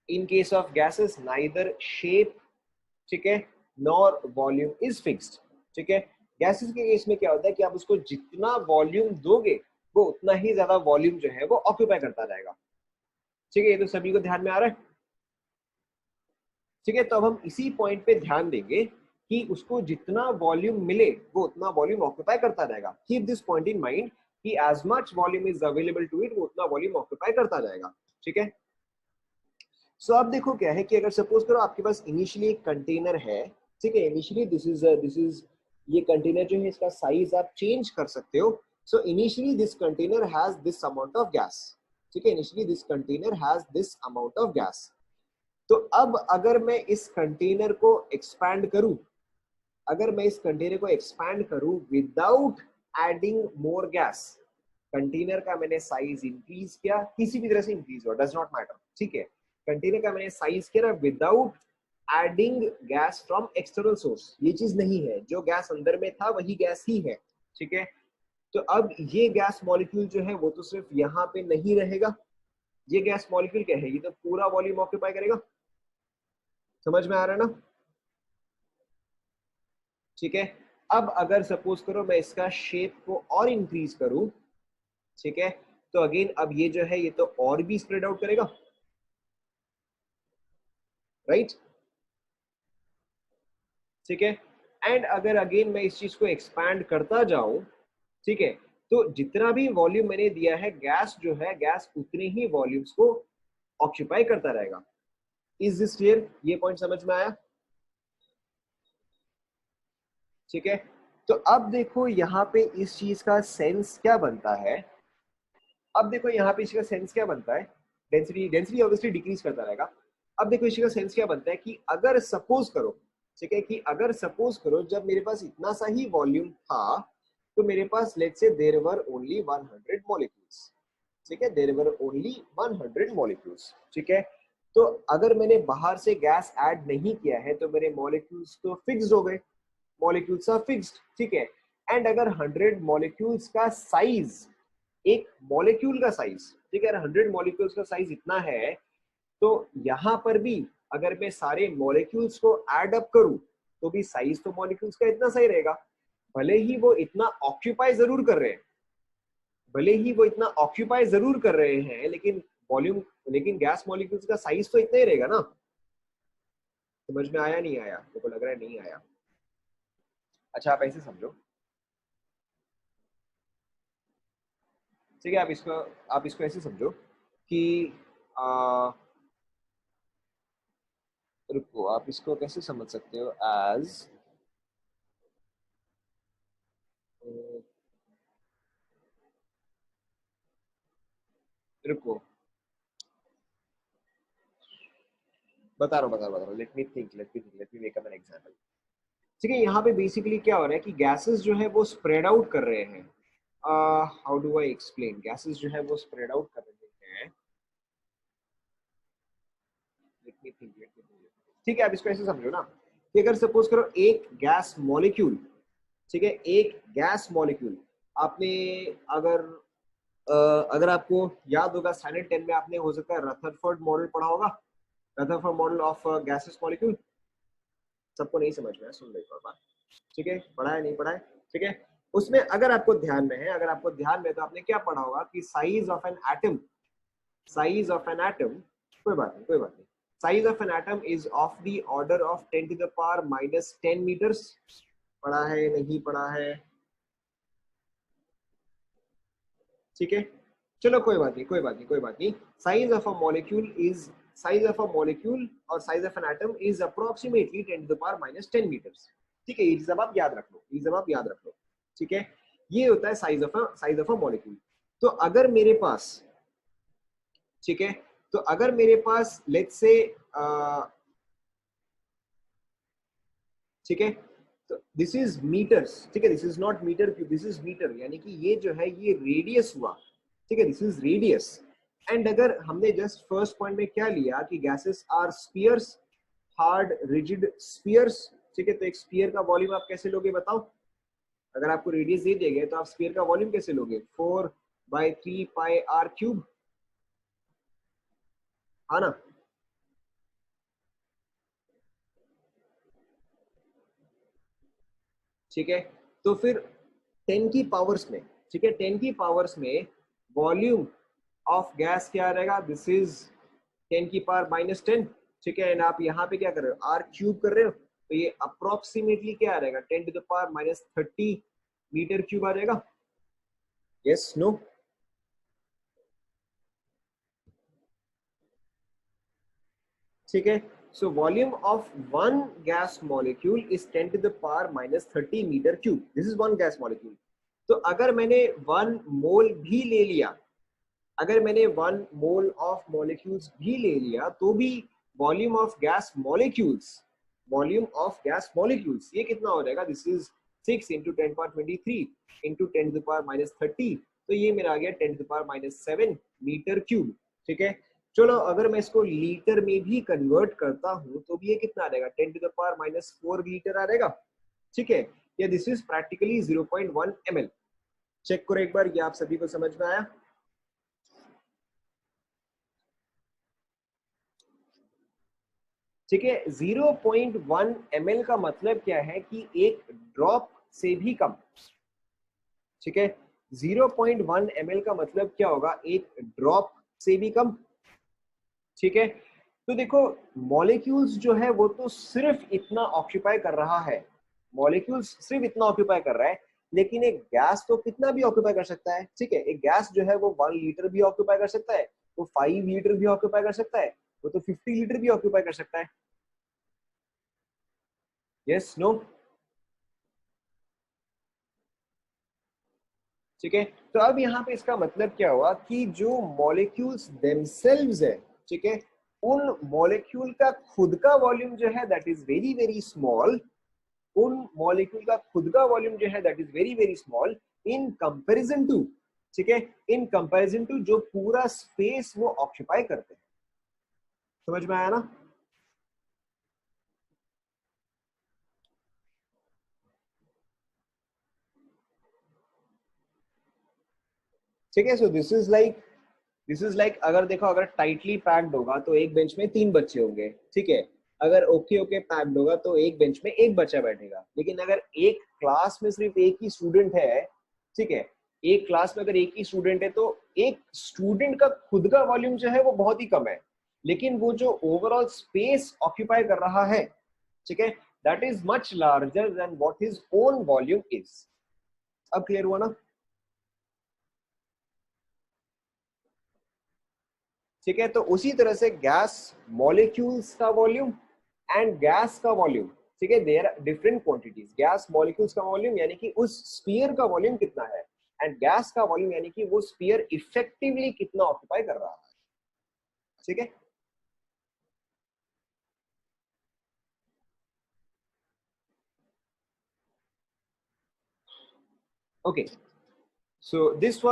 in case of gases neither shape, ठीक है, nor volume is fixed, ठीक है। गैसेस के case में क्या होता है कि आप उसको जितना वॉल्यूम दोगे वो उतना ही ज्यादा वॉल्यूम जो है वो ऑक्यूपाई करता जाएगा, ठीक है। ये तो सभी को ध्यान में आ रहा है, ठीक है। तो अब हम इसी पॉइंट पे ध्यान देंगे कि उसको जितना वॉल्यूम मिले वो उतना वॉल्यूम ऑक्यूपाई करता रहेगा। Keep this point in mind कि as much volume is available to it वो उतना वॉल्यूम ऑक्यूपाई करता जाएगा, ठीक है। सो अब देखो क्या है कि अगर सपोज करो आपके पास इनिशियली एक कंटेनर है, ठीक है, इनिशियली दिस इज ये कंटेनर जो है इसका साइज आप चेंज कर सकते हो। So initially this container has this amount of gas, ठीक है, initially this container has this amount of gas. तो अब अगर मैं इस कंटेनर को एक्सपैंड करूं, अगर मैं इस कंटेनर को एक्सपैंड करूं without adding more gas, container का मैंने साइज इंक्रीज किया, किसी भी तरह से इंक्रीज हुआ, डज नॉट मैटर, ठीक है। कंटेनर का मैंने साइज किया without adding gas from external source, ये चीज नहीं है, जो गैस अंदर में था वही गैस ही है, ठीक है। तो अब ये गैस मॉलिक्यूल जो है वो तो सिर्फ यहाँ पे नहीं रहेगा, ये गैस मॉलिक्यूल क्या है, ये तो पूरा वॉल्यूम ऑक्यूपाई करेगा, समझ में आ रहा है ना, ठीक है। अब अगर सपोज करो मैं इसका शेप को और इंक्रीज करूं, ठीक है, तो अगेन अब ये जो है ये तो और भी स्प्रेड आउट करेगा, राइट, ठीक है। एंड अगर अगेन मैं इस चीज को एक्सपैंड करता जाऊं, ठीक है, तो जितना भी वॉल्यूम मैंने दिया है गैस जो है, गैस उतने ही वॉल्यूम्स को ऑक्यूपाई करता रहेगा। Is this clear? ये पॉइंट समझ में आया, ठीक है। तो अब देखो यहाँ पे इस चीज का सेंस क्या बनता है, अब देखो यहाँ पे इसका सेंस क्या बनता है, डेंसिटी डेंसिटी ऑब्वियसली डिक्रीज करता रहेगा। अब देखो इसका सेंस क्या बनता है कि अगर सपोज करो, ठीक है, कि अगर सपोज करो जब मेरे पास इतना सा ही वॉल्यूम था तो मेरे पास let's say there were only 100 molecules. ठीक है, देयर वर ओनली 100 मॉलिक्यूल्स। ठीक है, तो अगर मैंने बाहर से गैस ऐड नहीं किया है तो मेरे मॉलिक्यूल्स तो फिक्स्ड हो गए, मॉलिक्यूल्स आर फिक्स्ड। ठीक है, एंड अगर 100 मॉलिक्यूल्स का साइज, एक मॉलिक्यूल का साइज, ठीक है, 100 मॉलिक्यूल्स का साइज इतना है तो यहां पर भी अगर मैं सारे मॉलिक्यूल्स को ऐड अप करूं तो भी साइज तो मॉलिक्यूल्स का इतना सही रहेगा। भले ही वो इतना ऑक्यूपाई जरूर कर रहे हैं, भले ही वो इतना ऑक्यूपाई जरूर कर रहे हैं, लेकिन वॉल्यूम, लेकिन गैस मॉलिक्यूल्स का साइज तो इतना ही रहेगा ना। समझ में आया नहीं आया? मेरे को लग रहा है नहीं आया। अच्छा, आप ऐसे समझो, ठीक है, आप इसको ऐसे समझो कि आ, रुको, आप इसको कैसे समझ सकते हो एज, रुको, बता रहा हूँ, let me make up an example. ठीक है, यहाँ पे बेसिकली क्या हो रहा है कि गैसेस जो है वो स्प्रेड आउट कर रहे हैं। How do I explain, gases जो है वो स्प्रेड आउट कर रहे हैं। ठीक है, आप इसको ऐसे समझो ना कि अगर सपोज करो एक गैस मॉलिक्यूल, ठीक है, एक गैस मॉलिक्यूल आपने, अगर अगर आपको याद होगा स्टैंडर्ड 10 में आपने हो सकता है रदरफोर्ड मॉडल पढ़ा होगा, Rutherford model of gases molecule. सबको नहीं समझ में है, सुन लो एक और बार। ठीक है, पढ़ा है नहीं पढ़ा है? ठीक है, उसमें अगर आपको ध्यान में है, अगर आपको ध्यान में, तो आपने क्या पढ़ा होगा कि size of an atom, size of an atom, कोई बात नहीं कोई बात नहीं, size of an atom is of the order of 10 to the power minus 10 metres. पढ़ा है नहीं पढ़ा है? ठीक है, चलो कोई बात नहीं कोई बात नहीं कोई बात नहीं। Size of a molecule is, size of a molecule और size of an atom is approximately 10 to the power minus 10 metres. ठीक है, ये सब आप याद रख लो, ये सब आप याद रख लो। ठीक है, ये होता है साइज ऑफ अ मॉलिक्यूल। तो अगर मेरे पास, ठीक है, तो अगर मेरे पास लेट्स से, ठीक है, तो दिस इज मीटर्स, ठीक है, this is not metre cube, this is metre, यानी कि ये जो है ये रेडियस हुआ। ठीक है, दिस इज रेडियस। एंड अगर हमने जस्ट फर्स्ट पॉइंट में क्या लिया कि gases are spheres, hard rigid spheres. ठीक है, तो एक स्फीयर का वॉल्यूम आप कैसे लोगे बताओ? अगर आपको रेडियस दे दिया गया तो आप स्फीयर का वॉल्यूम कैसे लोगे? 4/3 पाई r क्यूब, है ना? ठीक है, तो फिर 10 की पावर्स में, ठीक है, 10 की पावर्स में वॉल्यूम ऑफ गैस क्या रहेगा? दिस इज 10 की पावर माइनस 10। ठीक है, एंड आप यहाँ पे क्या कर रहे हो? आर क्यूब कर रहे हो, तो ये अप्रोक्सीमेटली क्या आ रहेगा? 10 to the power minus 30 metre cube आ जाएगा। Yes no? ठीक है, so volume of one gas molecule is 10 to the power minus 30 metre cube, this is one gas molecule. तो अगर मैंने 1 मोल भी ले लिया, अगर मैंने 1 मोल ऑफ मॉलिक्यूल्स भी ले लिया तो भी volume of gas molecules, volume of gas molecules ये कितना हो जाएगा? This is 6 into 10 power 23 into 10 to power minus 30, तो ये मेरा आ गया 10 to power minus 7 metre cube. ठीक है, चलो अगर मैं इसको लीटर में भी कन्वर्ट करता हूं तो भी ये कितना आ जाएगा? 10 to the power minus 4 litre आ जाएगा। ठीक है, या this is practically 0.1 ml। Check करो एक बार, ये आप सभी को समझ में आया? ठीक है, 0.1 ml का मतलब क्या है कि एक ड्रॉप से भी कम। ठीक है, 0.1 ml का मतलब क्या होगा? एक ड्रॉप से भी कम। ठीक है, तो देखो मॉलिक्यूल्स जो है वो तो सिर्फ इतना ऑक्यूपाई कर रहा है, मॉलिक्यूल्स सिर्फ इतना ऑक्यूपाई कर रहा है, लेकिन एक गैस तो कितना भी ऑक्यूपाई कर सकता है। ठीक है, एक गैस जो है वो 1 लीटर भी ऑक्यूपाई कर सकता है, वो 5 लीटर भी ऑक्यूपाई कर सकता है, वो तो 50 लीटर भी ऑक्यूपाई कर सकता है। Yes no? ठीक है, तो अब यहाँ पे इसका मतलब क्या हुआ कि जो मॉलिक्यूल्स देमसेल्व्स है, ठीक है, उन मॉलिक्यूल का खुद का वॉल्यूम जो है that is very very small, उन मॉलिक्यूल का खुद का वॉल्यूम जो है that is very very small in comparison to, ठीक है, इन कंपैरिजन टू जो पूरा स्पेस वो ऑक्यूपाई करते हैं। समझ में आया ना? ठीक है, सो दिस इज लाइक अगर देखो, अगर टाइटली पैक्ड होगा तो एक बेंच में 3 बच्चे होंगे, ठीक है। अगर ओके ओके पैक्ड होगा तो एक बेंच में एक बच्चा बैठेगा। लेकिन अगर एक क्लास में सिर्फ एक ही स्टूडेंट है, ठीक है, एक क्लास में अगर एक ही स्टूडेंट है तो एक स्टूडेंट का खुद का वॉल्यूम जो है वो बहुत ही कम है, लेकिन वो जो ओवरऑल स्पेस ऑक्यूपाई कर रहा है, ठीक है, that is much larger than what his own volume is. अब क्लियर हुआ ना? ठीक है, तो उसी तरह से गैस मॉलिक्यूल्स का वॉल्यूम एंड गैस का वॉल्यूम, ठीक है, there are different quantities. Gas molecules का वॉल्यूम यानी कि उस स्फीयर का वॉल्यूम कितना है, एंड गैस का वॉल्यूम यानी कि वो स्फीयर इफेक्टिवली कितना ऑक्यूपाई कर रहा है। ठीक है, okay, so this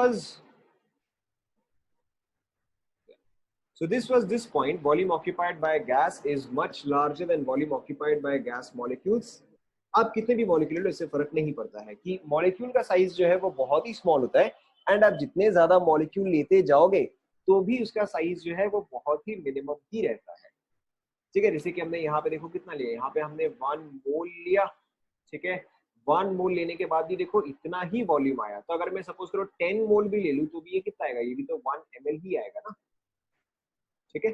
was this point, volume occupied by a gas is much larger than volume occupied by gas molecules। आप कितने भी मॉलिक्यूल लो, इससे फर्क नहीं पड़ता है कि मॉलिक्यूल का साइज जो है वो बहुत ही स्मॉल होता है, एंड आप जितने ज्यादा मॉलिक्यूल लेते जाओगे तो भी उसका साइज जो है वो बहुत ही मिनिमम ही रहता है। ठीक है, जैसे कि हमने यहाँ पे देखो कितना लिया, यहाँ पे हमने 1 मोल लिया, ठीक है, 1 मोल लेने के बाद भी देखो इतना ही वॉल्यूम आया। तो अगर मैं सपोज करो 10 मोल भी ले लूँ तो भी ये कितना आएगा, ये भी तो 1 ml ही आएगा ना। ठीक है,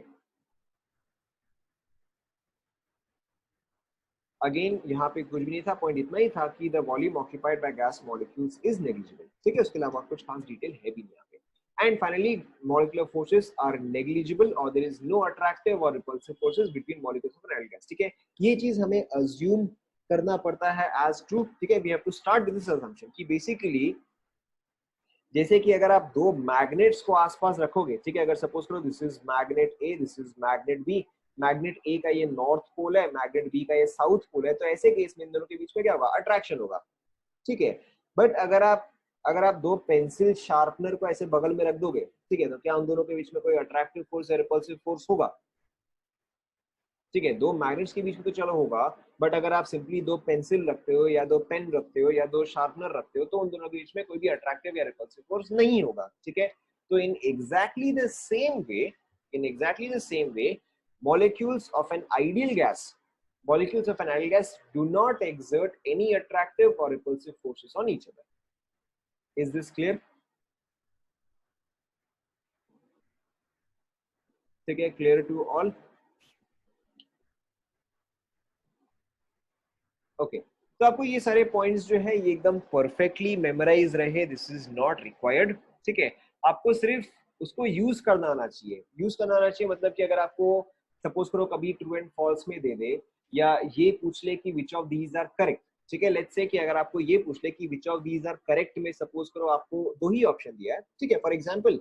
अगेन यहाँ पे कुछ भी नहीं था, पॉइंट इतना ही था कि the volume occupied by gas molecules is negligible. ठीक है, उसके अलावा कुछ खास डिटेल है भी नहीं यहाँ पे। And finally molecular forces are negligible और देयर इज नो अट्रैक्टिव और repulsive forces between molecules of an ideal gas. ठीक है, ये चीज हमें अज्यूम करना पड़ता है एज ट्रू। ठीक है, we have to start with this assumption कि बेसिकली जैसे कि अगर आप दो मैग्नेट्स को आसपास रखोगे, ठीक है, अगर सपोज करो this is magnet A, this is magnet B, magnet A का ये नॉर्थ पोल है, मैग्नेट बी का ये साउथ पोल है, तो ऐसे केस में इन दोनों के बीच में क्या होगा, अट्रैक्शन होगा। ठीक है, बट अगर आप दो पेंसिल शार्पनर को ऐसे बगल में रख दोगे, ठीक है, तो क्या उन दोनों के बीच में कोई अट्रैक्टिव फोर्स या रिपल्सिव फोर्स होगा? ठीक है, दो मैग्नेट्स के बीच में तो चलो होगा, बट अगर आप सिंपली दो पेंसिल रखते हो या दो पेन रखते हो या दो शार्पनर रखते हो तो उन दोनों के बीच में कोई भी अट्रैक्टिव या रिपल्सिव फोर्स नहीं होगा। ठीक है, तो in exactly the same way molecules of an ideal gas molecules of an ideal gas do not exert any attractive or repulsive forces on each other। is this clear? ठीक है, clear to all? Okay, तो आपको ये सारे points जो है ये एकदम परफेक्टली मेमोराइज रहे, दिस इज नॉट रिक्वायर्ड। ठीक है, आपको सिर्फ उसको यूज करना आना चाहिए। यूज करना आना चाहिए मतलब कि अगर आपको सपोज करो कभी ट्रू एंड फॉल्स में दे दे या ये पूछ ले कि which of these are correct, ठीक है, लेट्स से कि अगर आपको ये पूछ ले कि which of these are correct में सपोज करो आपको दो ही ऑप्शन दिया है, ठीक है, for example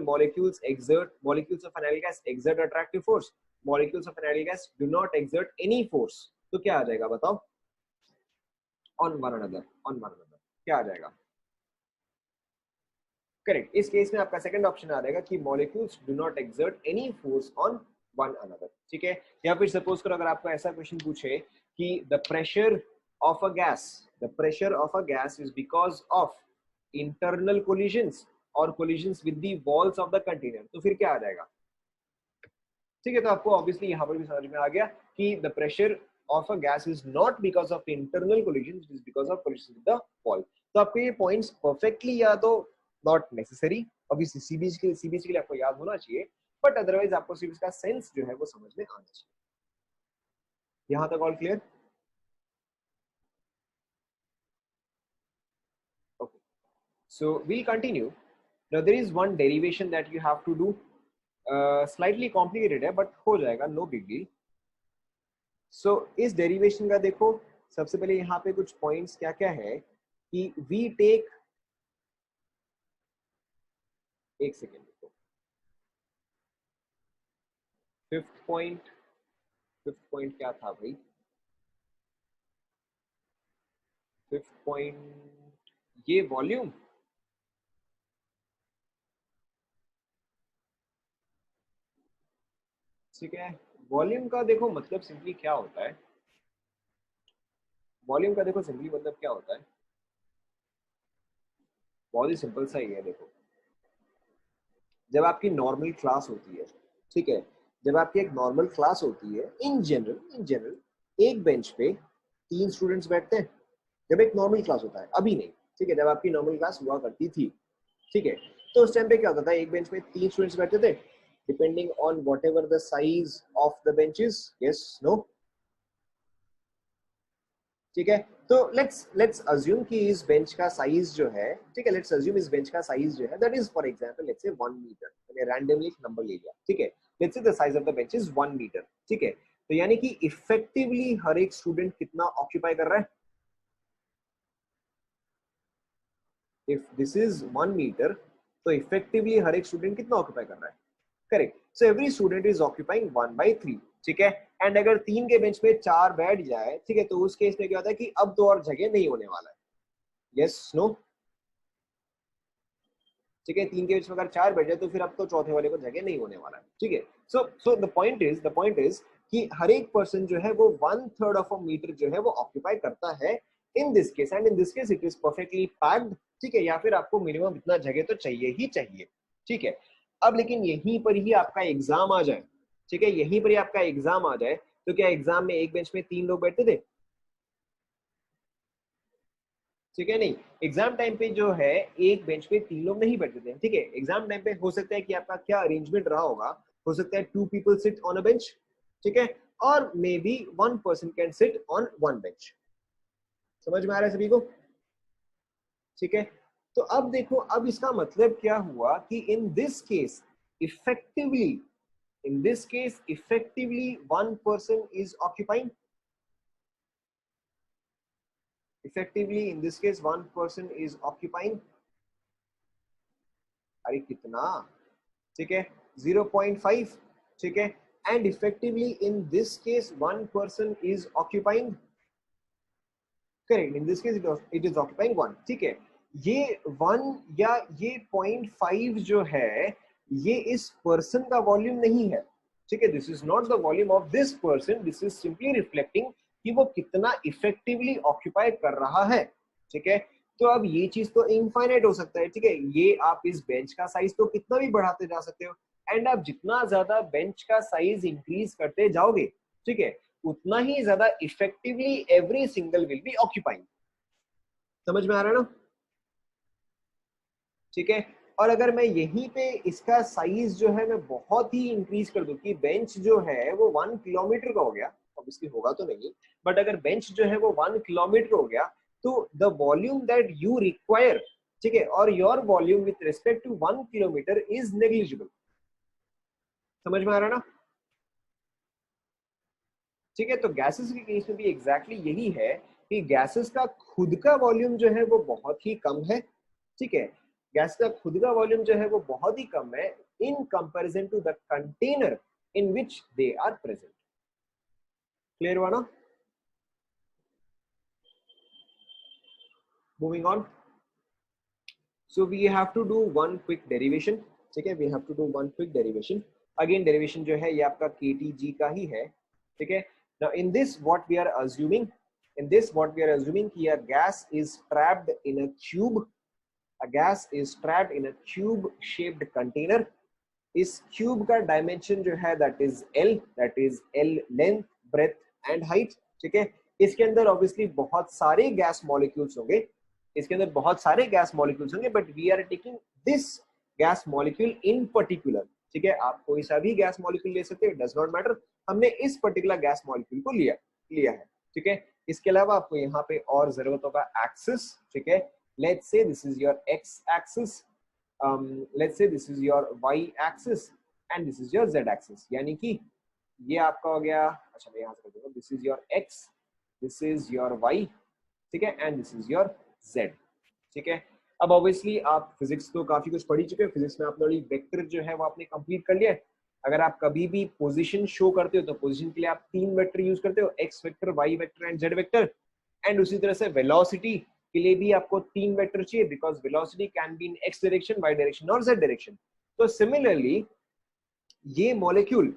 molecules of an alkyl gas exert attractive force, molecules of an alkyl gas do not exert any force। तो क्या आ जाएगा बताओ? ऑन वन अनदर क्या आ जाएगा? करेक्ट, इस केस में आपका सेकंड ऑप्शन आ जाएगा कि molecules do not exert any force on one another. ठीक है, या फिर सपोज करो अगर आपको ऐसा क्वेश्चन पूछे कि the pressure of a gas is because of internal collisions और collisions with the walls of the container, तो फिर क्या आ जाएगा? ठीक है, तो आपको ऑब्वियसली यहाँ पर भी समझ में आ गया कि the pressure of a gas is not because of internal collision, it is because of collision with the wall. तो आपको ये पॉइंट्स परफेक्टली याद हो, नॉट नेसेसरी, ऑब्वियसली सीबीएसई के लिए आपको याद होना चाहिए, बट अदरवाइज आपको सिर्फ इसका सेंस जो है वो समझ में आना चाहिए। यहाँ तक all clear? Okay, so we'll continue। Now there is one derivation that you have to do, slightly complicated है but हो जाएगा, no big deal। सो इस डेरिवेशन का देखो, सबसे पहले यहाँ पे कुछ पॉइंट्स क्या क्या है कि वी टेक, एक सेकेंड देखो, फिफ्थ पॉइंट क्या था भाई? फिफ्थ पॉइंट ये वॉल्यूम। ठीक है, वॉल्यूम का देखो मतलब सिंपली क्या होता है, वॉल्यूम का देखो सिंपली मतलब क्या होता है, बहुत ही सिंपल सा ही है। देखो, जब आपकी नॉर्मल क्लास होती है, ठीक है, जब आपकी एक नॉर्मल क्लास होती है, इन जनरल एक बेंच पे 3 स्टूडेंट्स बैठते हैं। जब एक नॉर्मल क्लास होता है, अभी नहीं, ठीक है, जब आपकी नॉर्मल क्लास हुआ करती थी, ठीक है, तो उस टाइम पे क्या होता था, एक बेंच पे 3 स्टूडेंट्स बैठते थे, depending on whatever the size of the benches. Yes, no? ठीक है, तो लेट्स अज्यूम कि इस बेंच का साइज जो है, ठीक है, लेट्स अज्यूम इस बेंच का साइज जो है, that is for example let's say 1 metre. मैंने रैंडमली एक नंबर ले लिया, ठीक है, let's say the size of the bench is 1 metre. ठीक है, तो यानी कि इफेक्टिवली हर एक स्टूडेंट कितना ऑक्यूपाई कर रहा है? इफ दिस इज 1 मीटर, तो इफेक्टिवली हर एक स्टूडेंट कितना ऑक्यूपाई कर रहा है? Correct, so every student is occupying 1/3। ठीक है, एंड अगर 3 के बेंच पे 4 बैठ जाए, ठीक है, तो उस केस में क्या होता है कि अब तो और जगह नहीं होने वाला है। Yes, no? ठीक है, 3 के बीच में अगर 4 बैठ जाए तो फिर अब तो चौथे वाले को जगह नहीं होने वाला है। ठीक है, सो द पॉइंट इज कि हर एक पर्सन जो है वो 1/3 ऑफ अ मीटर जो है वो ऑक्यूपाई करता है इन this case, and in this case it is perfectly packed. ठीक है, या फिर आपको मिनिमम इतना जगह तो चाहिए ही चाहिए। ठीक है, अब लेकिन यहीं पर ही आपका एग्जाम आ जाए, ठीक है, यहीं पर ही आपका एग्जाम आ जाए, तो क्या एग्जाम में एक बेंच में 3 लोग बैठते थे? ठीक है, नहीं, एग्जाम टाइम पे जो है एक बेंच पे 3 लोग नहीं बैठते थे। ठीक है, एग्जाम टाइम पे हो सकता है कि आपका क्या अरेंजमेंट रहा होगा, हो सकता है 2 people sit on a bench, ठीक है, और may be 1 person can sit on 1 bench. समझ में आ रहा है सभी को? ठीक है, तो अब देखो, अब इसका मतलब क्या हुआ कि इन this case effectively, in this case effectively 1 person is occupying, effectively in this case 1 person is occupying. अरे कितना? ठीक है, 0.5। ठीक है, and effectively in this case 1 person is occupying, correct, in this case it is occupying 1। ठीक है, ये 1 या ये 0.5 जो है, ये इस पर्सन का वॉल्यूम नहीं है। ठीक है, this is not the volume of this person, this is simply reflecting कि वो कितना इफेक्टिवली ऑक्यूपाई कर रहा है। ठीक है, तो अब ये चीज तो इनफाइनाइट हो सकता है। ठीक है, ये आप इस बेंच का साइज तो कितना भी बढ़ाते जा सकते हो, एंड आप जितना ज्यादा बेंच का साइज इंक्रीज करते जाओगे, ठीक है, उतना ही ज्यादा effectively every single will be occupying. समझ में आ रहा है ना? ठीक है, और अगर मैं यहीं पे इसका साइज जो है मैं बहुत ही इंक्रीज कर दूं कि बेंच जो है वो 1 किलोमीटर का हो गया, ऑब्वियसली होगा तो नहीं, बट अगर बेंच जो है वो 1 किलोमीटर हो गया, तो the volume that you require, ठीक है, और your volume with respect to 1 kilometre is negligible. समझ में आ रहा है ना? ठीक है, तो गैसेस के केस में भी एग्जैक्टली यही है कि गैसेस का खुद का वॉल्यूम जो है वो बहुत ही कम है। ठीक है, गैस का खुद का वॉल्यूम जो है वो बहुत ही कम है in comparison to the container in which they are present. Clear हुआ ना? Moving on, so we have to do one quick derivation. ठीक है, we have to do one quick derivation. Again derivation जो है ये आपका केटीजी का ही है। ठीक है, now in this what we are assuming, in this what we are assuming कि a gas is trapped in a cube, a gas is trapped in a cube shaped container। इस क्यूब का dimension जो है that is L length, breadth and height. ठीक है, इसके अंदर obviously बहुत सारे गैस मॉलिक्यूल्स होंगे, इसके अंदर बहुत सारे गैस मॉलिक्यूल्स होंगे, but we are taking this gas molecule in particular. ठीक है, आप कोई सा भी गैस मॉलिक्यूल ले सकते हैं, डज नॉट मैटर, हमने इस पर्टिकुलर गैस मॉलिक्यूल को लिया लिया है। ठीक है, इसके अलावा आपको यहाँ पे और जरूरत होगा एक्सिस। ठीक है, लेट्स से this is your x axis, let's say this is your y axis and this is your z axis, यानी कि ये आपका हो गया, अच्छा मैं यहाँ से कर दूंगा, this is your x, this is your y, ठीक है, and this is your z। ठीक है, अब ऑब्वियसली आप फिजिक्स तो काफी कुछ पढ़ ही चुके हैं, फिजिक्स में आपने वेक्टर जो है वो आपने कंप्लीट कर लिया है। अगर आप कभी भी पोजीशन शो करते हो तो पोजीशन के लिए आप 3 वेक्टर यूज करते हो, x vector, y vector and z vector. And उसी तरह से वेलोसिटी के लिए भी आपको 3 वेक्टर चाहिए, because velocity can be in x direction, y direction और जेड डायरेक्शन। तो सिमिलरली ये मॉलिक्यूल,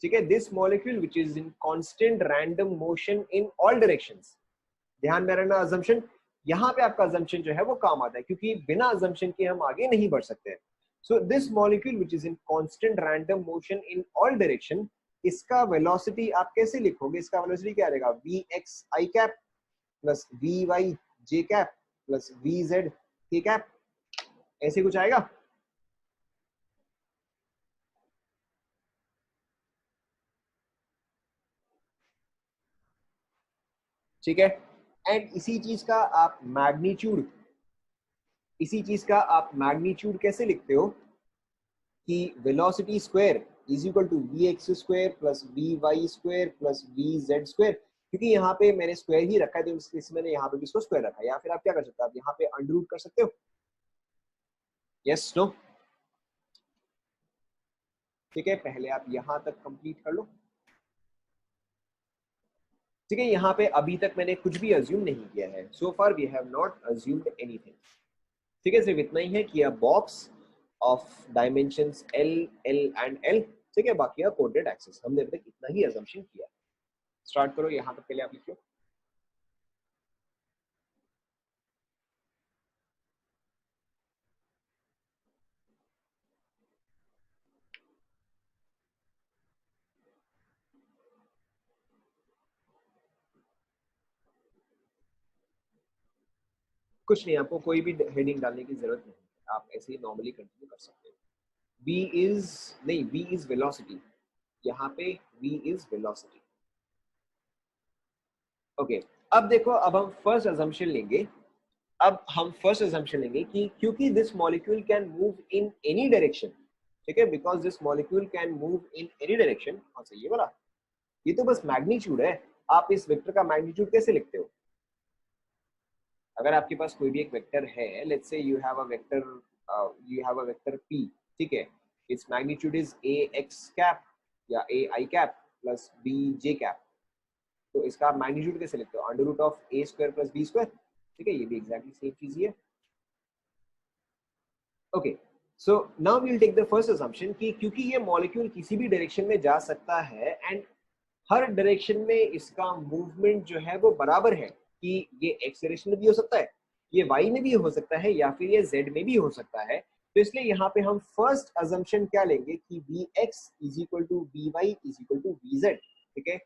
ठीक है, this molecule which is in constant random motion in all directions. ध्यान में रखना अजम्पशन, यहाँ पे आपका अजम्पशन जो है वो काम आता है, क्योंकि बिना अजम्पशन के हम आगे नहीं बढ़ सकते। So this molecule which is in constant random motion in all direction, इसका वेलोसिटी आप कैसे लिखोगे? इसका वेलोसिटी क्या रहेगा? V x i cap plus v y j cap plus v z k cap, ऐसे कुछ आएगा। ठीक है, एंड इसी चीज का आप मैग्नीट्यूड कैसे लिखते हो कि velocity square is equal to v x square plus v Y square plus v Z square. क्योंकि यहाँ पे मैंने स्क्वायर ही रखा है तो इसमें मैंने यहाँ पे भी इसको स्क्वायर रखा है, या फिर आप क्या कर सकते हो, आप यहाँ पे अंडर रूट कर सकते हो। Yes no? ठीक है, पहले आप यहाँ तक कंप्लीट कर लो। ठीक है, यहाँ पे अभी तक मैंने कुछ भी अज्यूम नहीं किया है, so far we have not assumed anything. ठीक है, सिर्फ इतना ही है कि a box of dimensions L L and L, ठीक है, बाकी कोऑर्डिनेट एक्सिस, हमने अभी तक इतना ही अजम्पशन किया। स्टार्ट करो, यहाँ तक के लिए आप लिख लो। कुछ नहीं, आपको कोई भी हेडिंग डालने की जरूरत नहीं, आप ऐसे ही नॉर्मली कंटिन्यू कर सकते हो। v इज, नहीं, v इज वेलोसिटी, यहाँ पे v इज वेलोसिटी। ओके, अब देखो, अब हम फर्स्ट अजम्पशन लेंगे। कि क्योंकि this molecule can move in any direction, ठीक है, because this molecule can move in any direction. हाँ सही है बोला, ये तो बस मैग्नीट्यूड है। आप इस वेक्टर का मैग्नीट्यूड कैसे लिखते हो? अगर आपके पास कोई भी एक वेक्टर है, let's say you have a vector p, ठीक है, its magnitude is a x cap या a i cap plus b j cap. तो इसका आप मैग्नीट्यूड कैसे लिखते हो? Under root of a square plus b square. ठीक है, ये भी एग्जैक्टली सेम चीज ही है। Okay, so now we will take the first assumption कि क्योंकि ये मॉलिक्यूल किसी भी डायरेक्शन में जा सकता है एंड हर डायरेक्शन में इसका मूवमेंट जो है वो बराबर है, कि ये एक्स डायरेक्शन में भी हो सकता है, ये वाई में भी हो सकता है, या फिर ये जेड में भी हो सकता है। तो इसलिए यहाँ पे हम फर्स्ट अजम्पशन क्या लेंगे कि v x is equal to v y is equal to v z. ठीक है,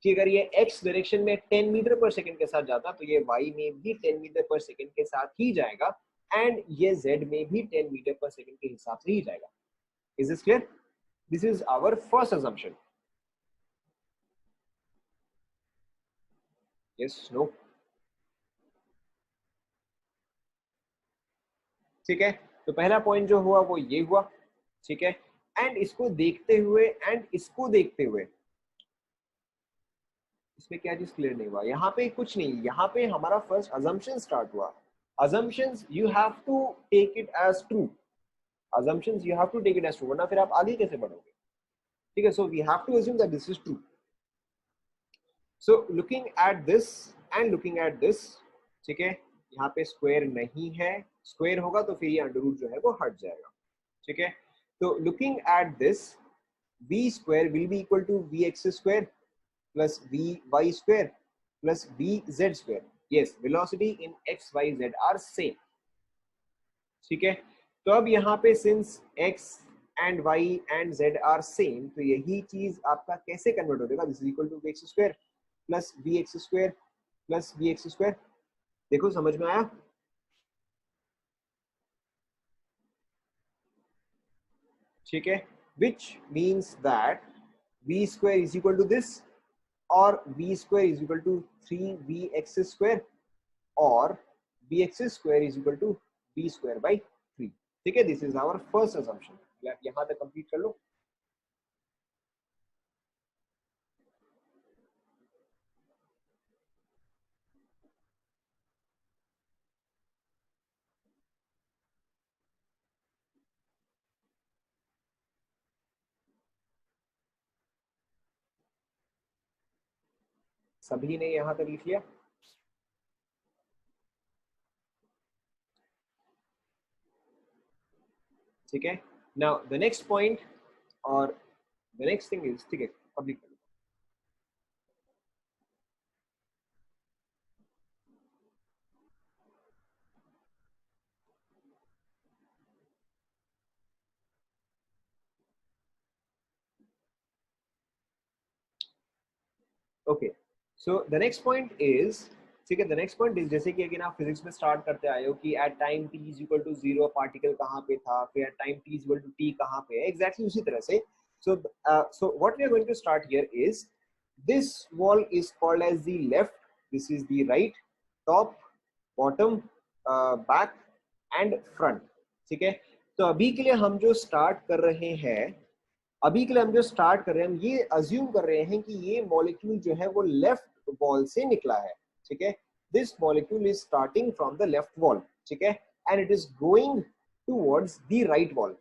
कि अगर ये एक्स डायरेक्शन में 10 मीटर पर सेकंड के साथ जाता तो ये वाई में भी 10 मीटर पर सेकंड के साथ ही जाएगा, एंड ये जेड में भी 10 मीटर पर सेकंड के हिसाब से ही जाएगा। Is this clear? This is our first assumption. Yes no? ठीक है, तो पहला पॉइंट जो हुआ वो ये हुआ। ठीक है, एंड इसको देखते हुए इसमें क्या चीज क्लियर नहीं हुआ? यहाँ पे कुछ नहीं, यहाँ पे हमारा फर्स्ट अजम्पशन स्टार्ट हुआ। Assumptions you have to take it as true, वरना फिर आप आगे कैसे बढ़ोगे? ठीक है, so we have to assume that this is true. So looking at this and looking at this, ठीक है, यहाँ पे स्क्वायर नहीं है, स्क्वायर होगा तो फिर ये अंडर रूट जो है वो हट जाएगा। ठीक है, तो looking at this, v square will be equal to vx square plus vy square plus vz square. Yes, velocity in x, y, z are same. ठीक है, तो अब यहाँ पे since x and y and z आर सेम, तो यही चीज आपका कैसे कन्वर्ट हो जाएगा? This is equal to vx square plus vx square plus vx square. देखो समझ में आया? ठीक है, which means that v square is equal to this, or v square is equal to 3vx square, और bx square is equal to b square by 3। ठीक है, this is our first assumption। आप यहां तक कंप्लीट कर लो। सभी ने यहां तक लिख लिया? ठीक है, नाउ द नेक्स्ट पॉइंट और द नेक्स्ट थिंग इज, ठीक है, public. Okay, so the next point is, ठीक है, द नेक्स्ट पॉइंट इज, जैसे कि अगर आप फिजिक्स में स्टार्ट करते आए हो कि at time t is equal to 0 particle कहाँ पे था, फिर at time t is equal to t कहाँ पे है, एग्जैक्टली उसी तरह से। So what we are going to start here is, this wall is called as the left, this is the right, top, bottom, back and front। ठीक है, तो अभी के लिए हम जो स्टार्ट कर रहे हैं, अभी के लिए हम जो स्टार्ट कर रहे हैं, हम ये अज्यूम कर रहे हैं कि ये मॉलिक्यूल जो है वो लेफ्ट वॉल से निकला है। ठीक है, this molecule is starting from the left wall, ठीक है, and it is going towards the right wall.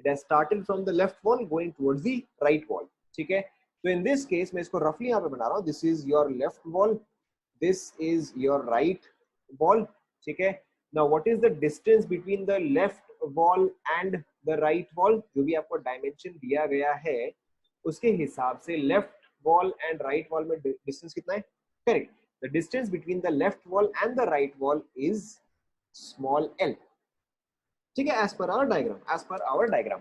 It has started from the left wall going towards the right wall. ठीक है, तो इन दिस केस मैं इसको रफली यहाँ पे बना रहा हूँ, this is your left wall, this is your right wall. ठीक है, now what is the distance between the left wall and the right wall? जो भी आपको डायमेंशन दिया गया है उसके हिसाब से left wall and right wall में डिस्टेंस कितना है? Correct, the distance between the left wall and the right wall is small l। ठीक है, as per our diagram, as per our diagram.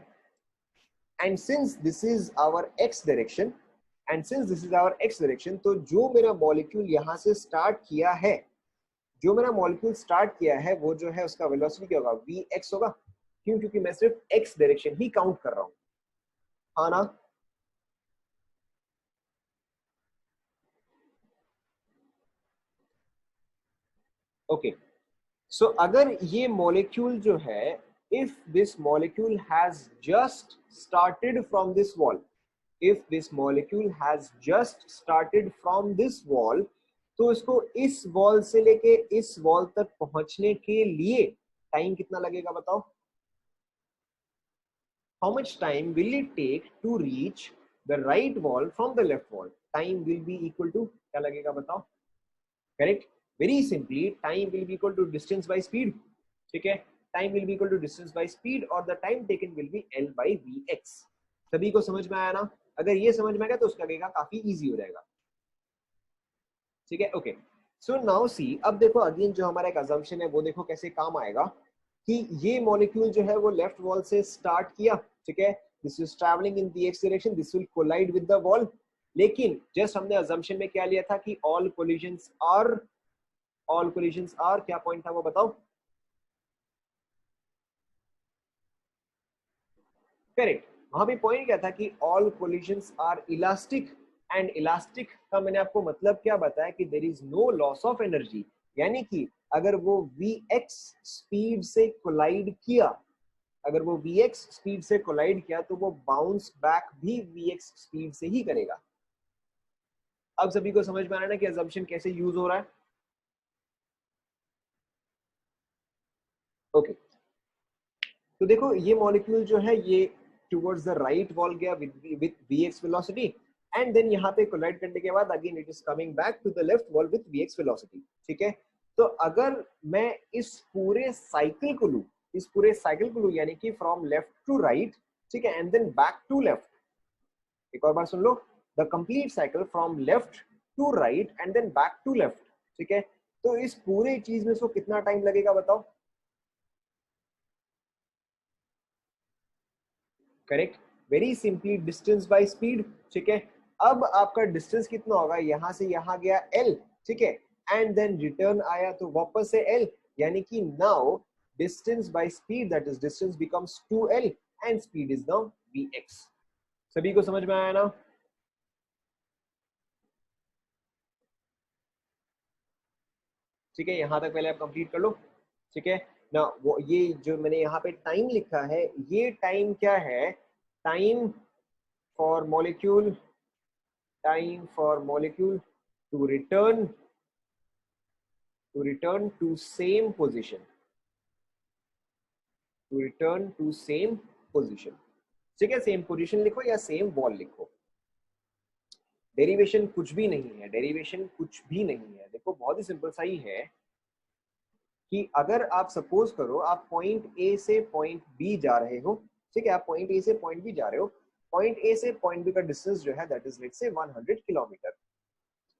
And since this is our x direction, and since this is our x direction, तो जो मेरा molecule यहां से start किया है, जो मेरा मॉलिक्यूल स्टार्ट किया है वो जो है उसका वेलोसिटी क्या होगा? vx होगा। क्यों? क्योंकि मैं सिर्फ x डायरेक्शन ही काउंट कर रहा हूं, हाँ ना? ओके, सो अगर ये मॉलिक्यूल जो है, if this molecule has just started from this wall, if this molecule has just started from this wall, तो इसको इस वॉल से लेके इस वॉल तक पहुंचने के लिए टाइम कितना लगेगा बताओ? How much time will it take to reach the right wall from the left wall? Time will be equal to, क्या लगेगा बताओ? Correct, very simply time will be equal to distance by speed। ठीक है, time will be equal to distance by speed और the time taken will be L by Vx। सभी को समझ में आया ना? अगर ये समझ में आ गया तो उसका लगेगा काफी इजी हो जाएगा। ठीक है, ओके, सो नाउ सी, अब देखो अगेन जो हमारा एक अजम्पशन है वो देखो कैसे काम आएगा कि ये मॉलिक्यूल जो है वो लेफ्ट वॉल से स्टार्ट किया, ठीक है, this is travelling in the x direction, this will collide with the wall. लेकिन जस्ट हमने अजम्पशन में क्या लिया था कि all collisions are, all collisions are, क्या पॉइंट था वो बताओ? करेक्ट, वहां भी पॉइंट क्या था कि all collisions are elastic, and elastic का मैंने आपको मतलब क्या बताया कि there is no loss of energy, यानी कि अगर वो vx स्पीड से कोलाइड किया, अगर वो vx स्पीड से कोलाइड किया तो वो बाउंस बैक भी vx स्पीड से ही करेगा। अब सभी को समझ में आ रहा है ना कि अजम्पशन कैसे यूज हो रहा है? ओके, तो देखो ये मॉलिक्यूल जो है ये टुवर्ड्स द राइट वॉल गया with vx velocity, and then यहाँ पे कोलाइड करने के बाद again it is coming back to the left wall with vx velocity. ठीक है, तो अगर मैं इस पूरे साइकिल को लूं, इस पूरे साइकिल को लूं यानी कि फ्रॉम लेफ्ट टू राइट, ठीक है, and then back to left, एक और बार सुन लो, the complete cycle from left to right and then back to left. ठीक है, तो इस पूरे चीज में इसको कितना टाइम लगेगा बताओ? Correct, very simply distance by speed. ठीक है, अब आपका डिस्टेंस कितना होगा? यहां से यहां गया l, ठीक है, एंड देन रिटर्न आया तो वापस से l, यानी कि now distance by speed, that is distance becomes 2l and speed is now vx। सभी को समझ में आया ना? ठीक है, यहां तक पहले आप कंप्लीट कर लो। ठीक है ना, वो ये जो मैंने यहाँ पे टाइम लिखा है, ये टाइम क्या है? Time for molecule, time for molecule to return, to return to same position, to return to same position। ठीक है, सेम पोजीशन लिखो या सेम वॉल लिखो। डेरिवेशन कुछ भी नहीं है, डेरिवेशन कुछ भी नहीं है। देखो बहुत ही सिंपल सा ही है कि अगर आप सपोज करो आप पॉइंट ए से पॉइंट बी जा रहे हो, ठीक है, आप पॉइंट ए से पॉइंट बी जा रहे हो, पॉइंट ए से पॉइंट बी का डिस्टेंस जो है that is let's say 100 kilometre,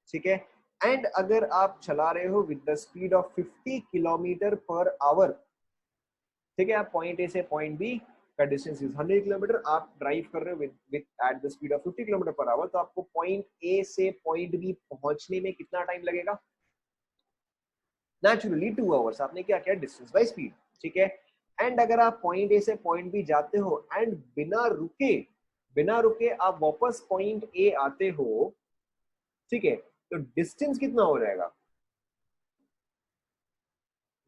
ठीक है। एंड अगर आप चला रहे हो with the speed of 50 kilometre per hour, ठीक है, आप पॉइंट ए से पॉइंट बी का डिस्टेंस इज 100 किलोमीटर, आप ड्राइव कर रहे हो with at the speed of 50 kilometre per hour, तो आपको पॉइंट ए से पॉइंट बी पहुंचने में कितना टाइम लगेगा? Naturally 2 hours. आपने क्या किया? डिस्टेंस बाय स्पीड, ठीक है। एंड अगर आप पॉइंट ए से पॉइंट बी जाते हो एंड बिना रुके आप वापस पॉइंट ए आते हो, ठीक है, तो डिस्टेंस कितना हो जाएगा?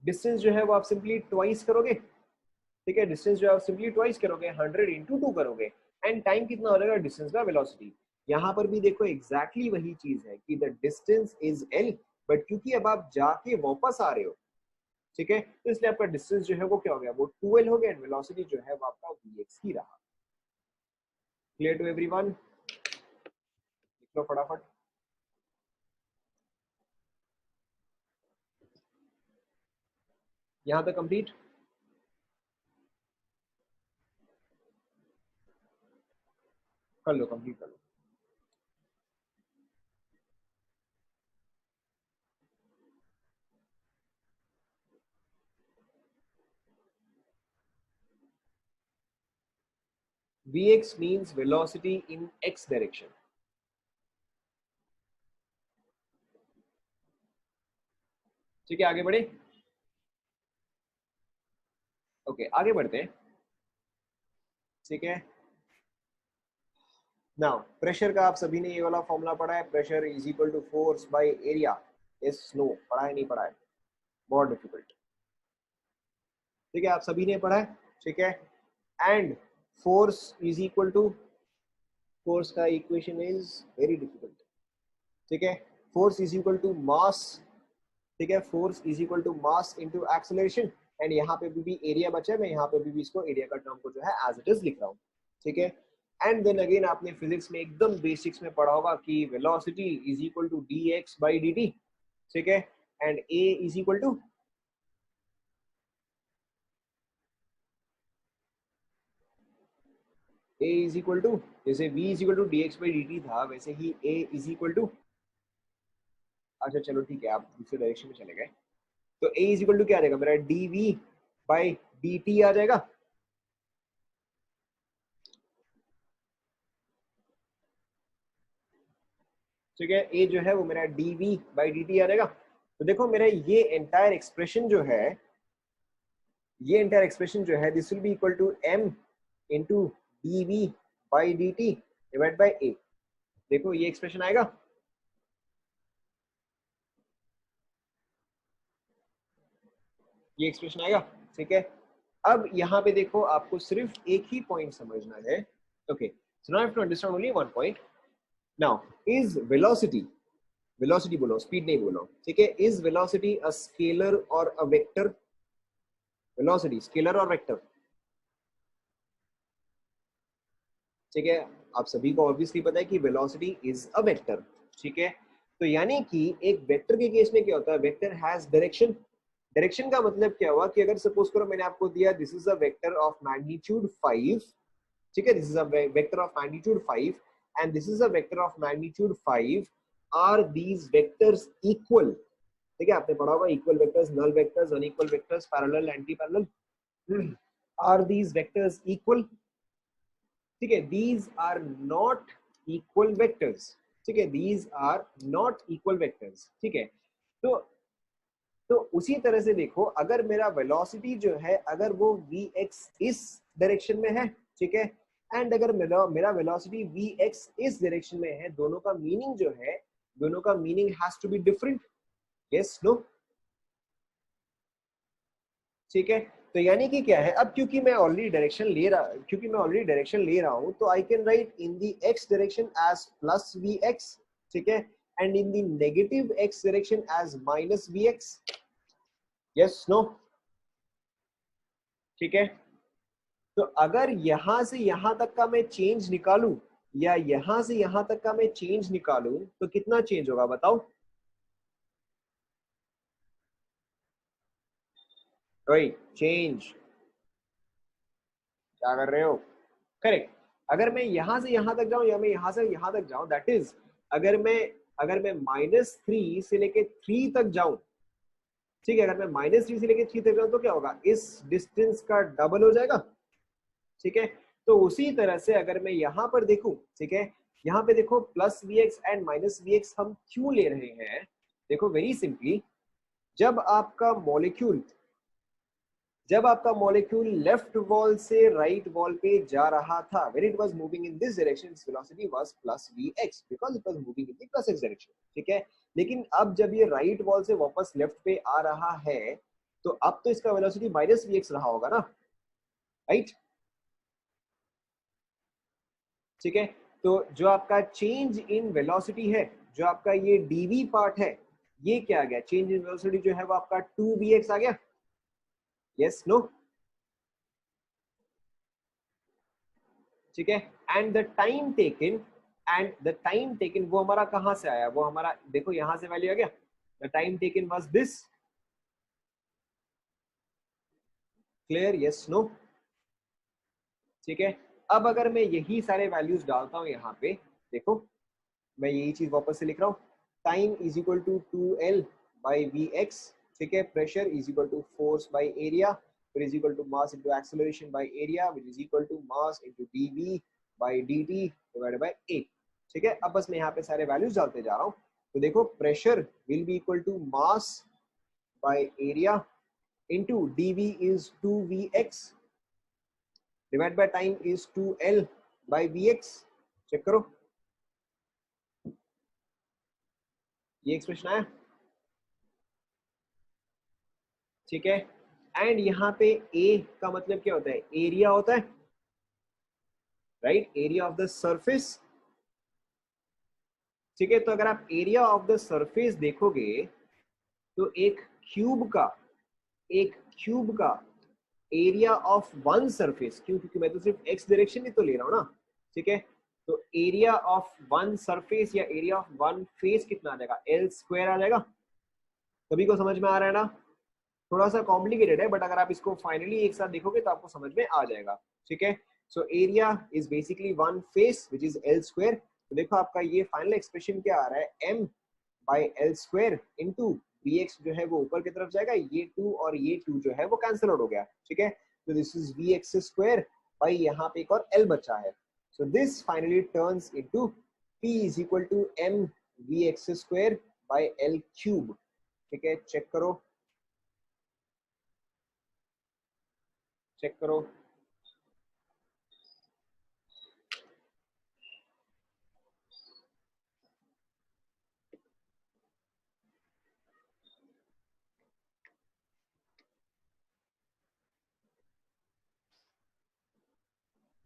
डिस्टेंस जो है वो आप सिंपली ट्वाइस करोगे, ठीक है, डिस्टेंस जो है आप सिंपली ट्वाइस करोगे, 100 इंटू 2 करोगे, एंड टाइम कितना हो जाएगा? डिस्टेंस का वेलोसिटी। यहाँ पर भी देखो एग्जैक्टली वही चीज है कि the distance is L, but क्योंकि अब आप जाके वापस आ रहे हो, ठीक है, तो इसलिए आपका डिस्टेंस जो है वो क्या हो गया? वो 2l हो गया, एंड वेलोसिटी जो है वो आपका vx ही रहा। Clear to everyone? लिख लो फटाफट। यहां तक कंप्लीट? कर लो, कंप्लीट कर लो। vx means velocity in x direction। ठीक है, आगे बढ़े। ओके, आगे बढ़ते हैं, ठीक है। नाउ प्रेशर का आप सभी ने ये वाला फॉर्मूला पढ़ा है, pressure is equal to force by area. Yes, no, पढ़ा है नहीं पढ़ा है? बहुत डिफिकल्ट, ठीक है, आप सभी ने पढ़ा है, ठीक है। And force is equal to, force का इक्वेशन इज वेरी डिफिकल्ट, ठीक है। Force is equal to mass, ठीक है, force is equal to mass into acceleration. And यहाँ पे भी एरिया बचा है, मैं यहाँ पे भी इसको एरिया का टर्म को जो है एज इट इज लिख रहा हूँ, ठीक है। एंड देन अगेन आपने फिजिक्स में एकदम बेसिक्स में पढ़ा होगा कि velocity is equal to dx by dt, ठीक है। And a is equal to, a is equal to, जैसे v is equal to dx by dt था, वैसे ही a इज इक्वल टू, अच्छा चलो ठीक है, आप दूसरे डायरेक्शन में चले गए, तो a इज इक्वल टू क्या आ जाएगा मेरा? dv बाई dt आ जाएगा, ठीक है। a जो है वो मेरा dv बाई dt आ जाएगा। तो देखो मेरा ये एंटायर एक्सप्रेशन जो है, ये एंटायर एक्सप्रेशन जो है, this will be equal to m into dv by dt divide by a। देखो ये एक्सप्रेशन आएगा, ये एक्सप्रेशन आएगा, ठीक है। अब यहाँ पे देखो आपको सिर्फ एक ही पॉइंट समझना है, okay, so now I have to understand only one point. Now is velocity, velocity बोलो, स्पीड नहीं बोलो, ठीक है, is velocity a scalar or a vector? Velocity scalar or vector, ठीक है, आप सभी को ऑब्वियसली पता है कि वेलोसिटी इज अ वेक्टर, ठीक है। तो यानी कि एक वेक्टर के केस में क्या होता है? Vector has direction. डायरेक्शन का मतलब क्या हुआ कि अगर सपोज करो मैंने आपको दिया this is a vector of magnitude 5, ठीक है, this is a vector of magnitude 5 and this is a vector of magnitude 5, are these vectors equal? ठीक है, आपने पढ़ा होगा equal vectors, null vectors, unequal vectors, parallel, anti parallel. Are these vectors equal? ठीक है, these are not equal vectors, ठीक है, these are not equal vectors, ठीक है। तो उसी तरह से देखो, अगर मेरा वेलोसिटी जो है अगर वो vx इस डायरेक्शन में है, ठीक है, एंड अगर मेरा वेलोसिटी vx इस डायरेक्शन में है, दोनों का मीनिंग जो है, दोनों का meaning has to be different, yes no? ठीक है, तो यानी कि क्या है, अब क्योंकि मैं ऑलरेडी डायरेक्शन ले रहा हूं, तो I can write in the x direction as plus vx, ठीक है, and in the negative x direction as minus vx, yes no? ठीक है, तो अगर यहां से यहां तक का मैं चेंज निकालूं, या यहां से यहां तक का मैं चेंज निकालूं तो कितना चेंज होगा बताओ? वही चेंज, क्या कर रहे हो? करेक्ट। अगर मैं यहां से यहां तक जाऊं या मैं यहां से यहां तक जाऊं, दैट इज अगर मैं -3 से लेके 3 तक जाऊं, ठीक है, अगर मैं -3 से लेके 3 तक जाऊं तो क्या होगा, इस डिस्टेंस का डबल हो जाएगा। ठीक है, तो उसी तरह से अगर मैं यहां पर देखूं, ठीक है, यहाँ पे देखो plus v x and minus v x हम क्यों ले रहे हैं? देखो वेरी सिंपली, जब आपका मॉलिक्यूल जब आपका मॉलिक्यूल लेफ्ट वॉल से राइट वॉल पे जा रहा था, when it was moving in this direction, its velocity was plus vx because it was moving in the plus x direction. ठीक है, लेकिन अब जब ये राइट वॉल से वापस लेफ्ट पे आ रहा है, तो अब तो इसका वेलोसिटी माइनस vx रहा होगा ना, राइट? ठीक है, तो जो आपका चेंज इन वेलोसिटी है, जो आपका ये dv पार्ट है, ये क्या आ गया? चेंज इन वेलोसिटी जो है वो आपका 2vx आ गया। Yes no? ठीक है, एंड द टाइम टेकन वो हमारा कहां से आया? वो हमारा देखो यहां से वैल्यू आ गया, the time taken was this. Clear? Yes no? ठीक है, अब अगर मैं यही सारे वैल्यूज डालता हूं यहाँ पे, देखो मैं यही चीज वापस से लिख रहा हूँ, time is equal to 2L by we x. ठीक है, pressure is equal to force by area, फिर is equal to mass into acceleration by area, which is equal to mass into dv by dt divided by a। ठीक है, अब बस मैं यहाँ पे सारे वैल्यूज डालते जा रहा हूँ। तो देखो pressure will be equal to mass by area into dv is 2vx divide by time is 2L by vx। Check करो, ये एक्सप्रेशन आया। ठीक है, एंड यहाँ पे ए का मतलब क्या होता है? एरिया होता है, right? Area of the surface. ठीक है, तो अगर आप एरिया ऑफ द सरफेस देखोगे तो एक क्यूब का एरिया ऑफ वन सरफेस, क्यों? क्योंकि मैं तो सिर्फ एक्स डायरेक्शन ही तो ले रहा हूँ ना। ठीक है, तो एरिया ऑफ वन सरफेस या एरिया ऑफ वन फेस कितना आ जाएगा? एल स्क्वायर आ जाएगा। सभी को समझ में आ रहा है ना? थोड़ा सा कॉम्प्लिकेटेड है, बट अगर आप इसको फाइनली एक साथ देखोगे तो आपको समझ में आ जाएगा। ठीक है, so area is basically one face which is L square. तो देखो आपका ये फाइनल एक्सप्रेशन क्या आ रहा है, m by l square into v x जो है वो ऊपर की तरफ जाएगा, ये 2 और ये 2 जो है वो कैंसिल आउट हो गया। ठीक है, तो this is v x square by यहाँ पे एक और एल बचा है, so this finally turns into p is equal to M v x square by L cube. ठीक है, चेक करो, चेक करो।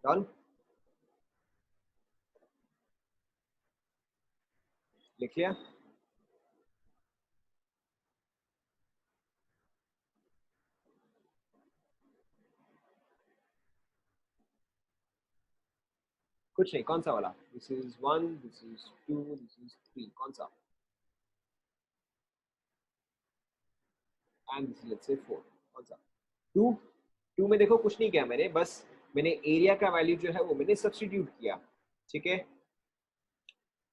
डन? लिख लिया? कुछ नहीं, कौन सा वाला? This is 1, this is 2, this is 3, कौन सा? And this is let's say 4, कौन सा? 2। 2 में देखो कुछ नहीं किया मैंने, बस मैंने एरिया का वैल्यू जो है वो मैंने सब्स्टिट्यूट किया। ठीक है,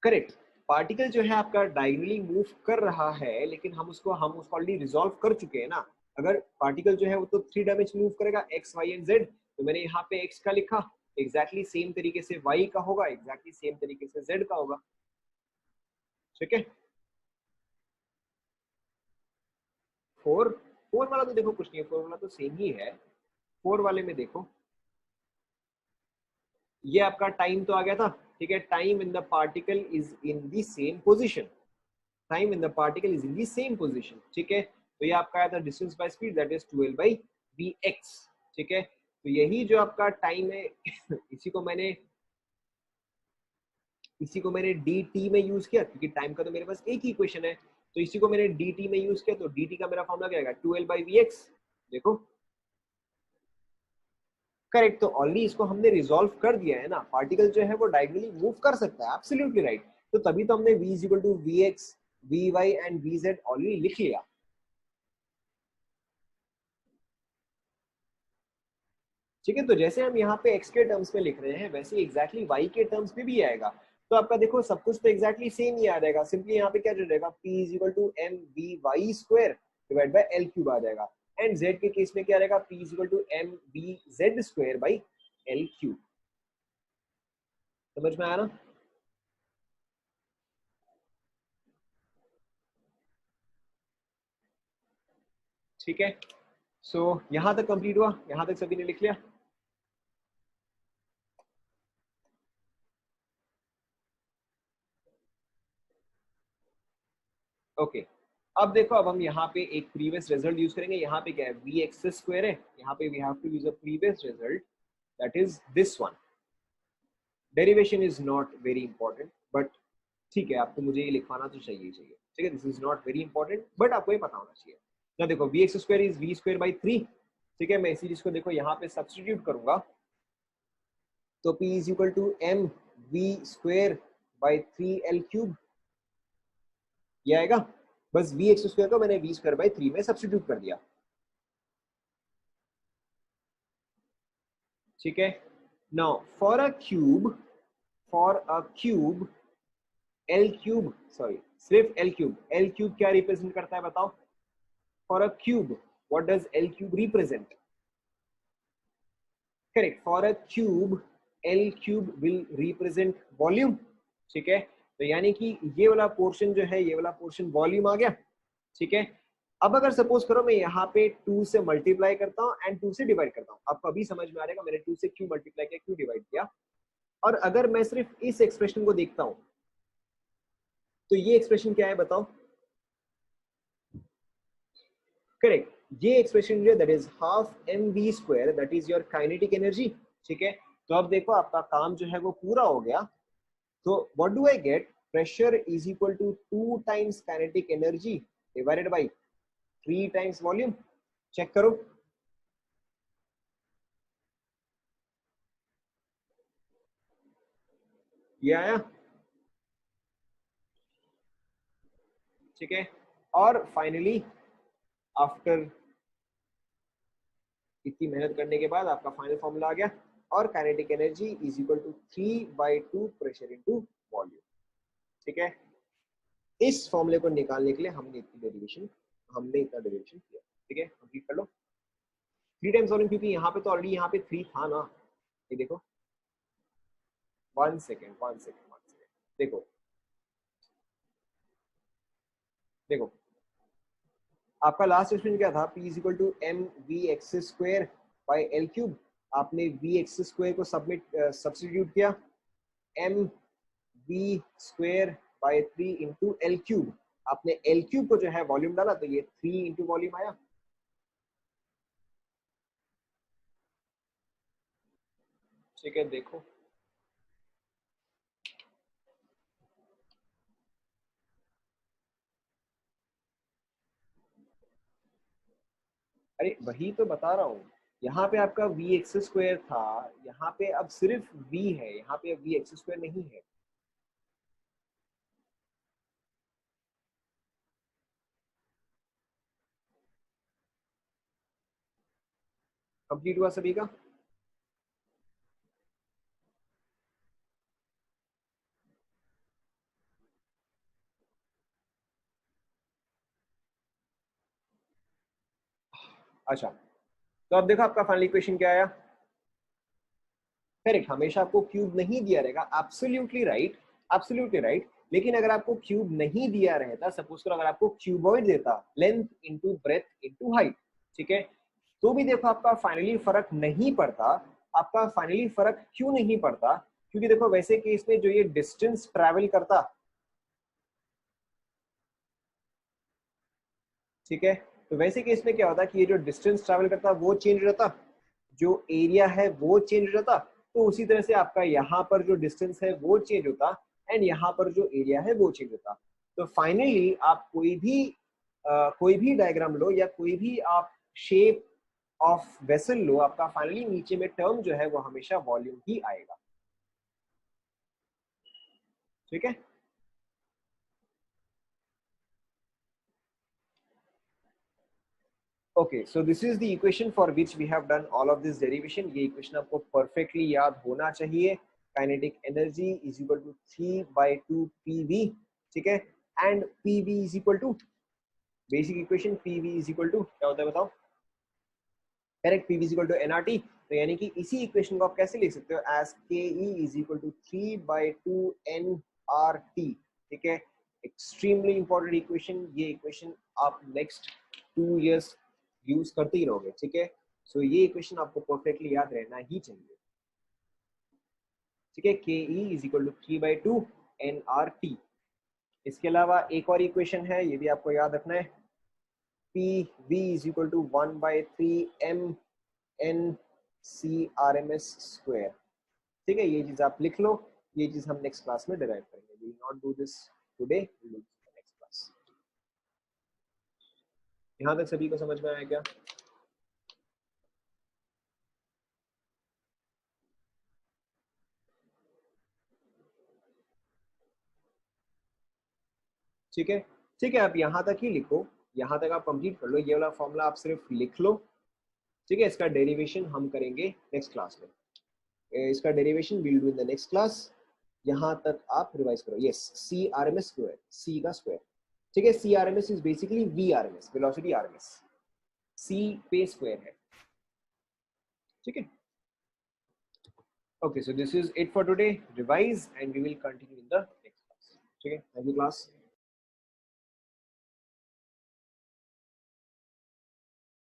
करेक्ट। पार्टिकल जो है आपका डायगोनली मूव कर रहा है, लेकिन हम उसको ऑलरेडी रिजॉल्व कर चुके हैं ना। अगर पार्टिकल जो है वो तो 3 डायमेंशन मूव करेगा, एक्स वाई एंड जेड, तो मैंने यहाँ पे एक्स का लिखा, एग्जैक्टली सेम तरीके से वाई का होगा, एग्जैक्टली सेम तरीके से जेड का होगा। ठीक है, 4। 4 वाला तो देखो कुछ नहीं है, 4 वाला तो सेम ही है। 4 वाले में देखो, ये आपका टाइम तो आ गया था। ठीक है, time in the particle is in the same position, time in the particle is in the same position. ठीक है, तो ये आपका आया था distance by speed, that is 12 by we x. ठीक है, तो यही जो आपका टाइम है इसी को मैंने डी टी में यूज किया, क्योंकि टाइम का तो मेरे पास एक ही इक्वेशन है, तो इसी को मैंने डी टी में यूज किया। तो डी टी का मेरा फॉर्मूला क्या आएगा? 12 बाई वी एक्स। देखो, करेक्ट, तो ऑलरेडी इसको हमने रिजॉल्व कर दिया है ना, पार्टिकल जो है वो डायगोनली मूव कर सकता है, एब्सोल्युटली राइट। तो तभी तो हमने v is equal to v x, v y and v z already लिख लिया। ठीक है, तो जैसे हम यहाँ पे x के टर्म्स में लिख रहे हैं वैसे एग्जैक्टली y के टर्म्स में भी आएगा। तो आपका देखो सब कुछ तो एग्जैक्टली सेम ही आ जाएगा, सिंपली यहाँ पे क्या रहेगा, p is equal to M V Y square divide by L cube आ जाएगा। एंड z के केस में क्या रहेगा, p is equal to M V Z square by L cube. समझ में आया ना? ठीक है, सो यहाँ तक कंप्लीट हुआ, यहाँ तक सभी ने लिख लिया। ओके अब देखो, अब हम यहाँ पे एक प्रीवियस रिजल्ट यूज करेंगे। यहाँ पे क्या है, वी एक्स स्क्वायर है, यहाँ पे we have to use a previous result, that is this one. Derivation is not very important, but ठीक है, आपको मुझे ये लिखवाना तो चाहिए चाहिए। ठीक है, this is not very important but आपको ये पता होना चाहिए ना। देखो v x square is v square by 3। ठीक है, मैं इसी चीज को देखो यहाँ पे सब्सटीट्यूट करूंगा, तो p is equal to M v square by 3 l cube, ये आएगा। बस वी एक्स स्क्वायर को मैंने वी स्क्वायर बाई 3 में सब्सटीट्यूट कर दिया। ठीक है, now for a cube, for a cube L cube, sorry सिर्फ एल क्यूब, एल क्यूब क्या रिप्रेजेंट करता है बताओ? For a cube what does L cube represent? Correct, for a cube L cube will represent volume. ठीक है, तो यानी कि ये वाला पोर्शन जो है, ये वाला पोर्शन वॉल्यूम आ गया। ठीक है, अब अगर सपोज करो मैं यहाँ पे 2 से मल्टीप्लाई करता हूँ एंड 2 से डिवाइड करता हूँ, आपको अभी समझ में आ जाएगा मैंने 2 से क्यों मल्टीप्लाई किया, क्यों डिवाइड किया। और अगर मैं सिर्फ इस एक्सप्रेशन को देखता हूँ तो ये एक्सप्रेशन क्या है बताओ? करेक्ट, ये एक्सप्रेशन जो है that is half m v square, that is your kinetic energy. ठीक है, तो अब देखो आपका काम जो है वो पूरा हो गया। तो what do I get, pressure is equal to 2 times kinetic energy divided by 3 times volume. Check करो, ये आया। ठीक है, और फाइनली आफ्टर इतनी मेहनत करने के बाद आपका फाइनल फॉर्मूला आ गया, और kinetic energy is equal to 3/2 pressure into volume. ठीक है, इस फॉर्मूले को निकालने के लिए हमने इतना डेरिवेशन किया। ठीक है, कंप्लीट कर लो। 3 टाइम्स वॉल्यूम, क्योंकि यहाँ पे तो ऑलरेडी यहाँ पे 3 था ना। ये देखो, 1 सेकेंड देखो, देखो आपका लास्ट क्वेश्चन क्या था, p is equal to M v x square by L cube. आपने वी एक्स स्क्वायर को सब्सटीट्यूट किया, m v square by 3 into l cube. आपने एल क्यूब को जो है वॉल्यूम डाला, तो ये 3 इंटू वॉल्यूम आया। ठीक है, देखो अरे वही तो बता रहा हूँ, यहाँ पे आपका वी एक्स स्क्वायर था, यहाँ पे अब सिर्फ v है, यहाँ पे अब वी एक्स स्क्वायर नहीं है। कंप्लीट हुआ सभी का? अच्छा, तो अब देखो आपका फाइनल इक्वेशन क्या आया। करेक्ट, हमेशा आपको क्यूब नहीं दिया रहेगा, एब्सोल्युटली राइट, एब्सोल्युटली राइट। लेकिन अगर आपको क्यूब नहीं दिया रहता, सपोज करो अगर आपको क्यूबॉइड देता, length into breadth into height, ठीक है, तो भी देखो आपका फाइनली फर्क नहीं पड़ता। आपका फाइनली फर्क क्यों नहीं पड़ता? क्योंकि देखो वैसे केस में जो ये डिस्टेंस ट्रैवल करता, ठीक है, तो वैसे केस में क्या होता कि ये जो डिस्टेंस ट्रैवल करता वो चेंज रहता, जो एरिया है वो चेंज रहता। तो उसी तरह से आपका यहाँ पर जो डिस्टेंस है वो चेंज होता, एंड यहाँ पर जो एरिया है वो चेंज होता। तो फाइनली आप कोई भी डायग्राम लो या कोई भी आप शेप ऑफ वेसल लो, आपका फाइनली नीचे में टर्म जो है वो हमेशा वॉल्यूम ही आएगा। ठीक है, okay, so this is the equation for which we have done all of this derivation. ये इक्वेशन आपको परफेक्टली याद होना चाहिए। Kinetic energy is equal to 3/2 p v, ठीक है, एंड p v is equal to basic equation, p v is equal to क्या होता है बताओ? Correct, p v is equal to n r t. तो यानी कि इसी इक्वेशन को आप कैसे लिख सकते हो? As k e is equal to 3/2 n r t. ठीक है, एक्सट्रीमली इंपॉर्टेंट इक्वेशन। ये इक्वेशन आप नेक्स्ट 2 years यूज करते ही रहोगे। ठीक है, सो ये इक्वेशन आपको परफेक्टली याद रहना ही चाहिए। ठीक है, k e is equal to 3/2 n r t. इसके अलावा एक और इक्वेशन है, ये भी आपको याद रखना है, p v is equal to 1/3 m n c R M S square. ठीक है, ये चीज आप लिख लो, ये चीज हम नेक्स्ट क्लास में डिराइव करेंगे। We will not do this today, we will do next class. यहाँ तक सभी को समझ में आया क्या? ठीक है, ठीक है, आप यहाँ तक ही लिखो, यहाँ तक आप कंप्लीट कर लो। ये वाला फॉर्मूला आप सिर्फ लिख लो। ठीक है, इसका डेरिवेशन हम करेंगे नेक्स्ट क्लास में। इसका derivation will do in the next class. यहाँ तक आप रिवाइज करो। Yes, C R M S square, C का स्क्वायर। ठीक है, C R M S is basically V R M S, velocity R M S, C पे square है। ठीक है, okay, so this is it for today. Revise and we will continue in the next class. Okay, thank you class.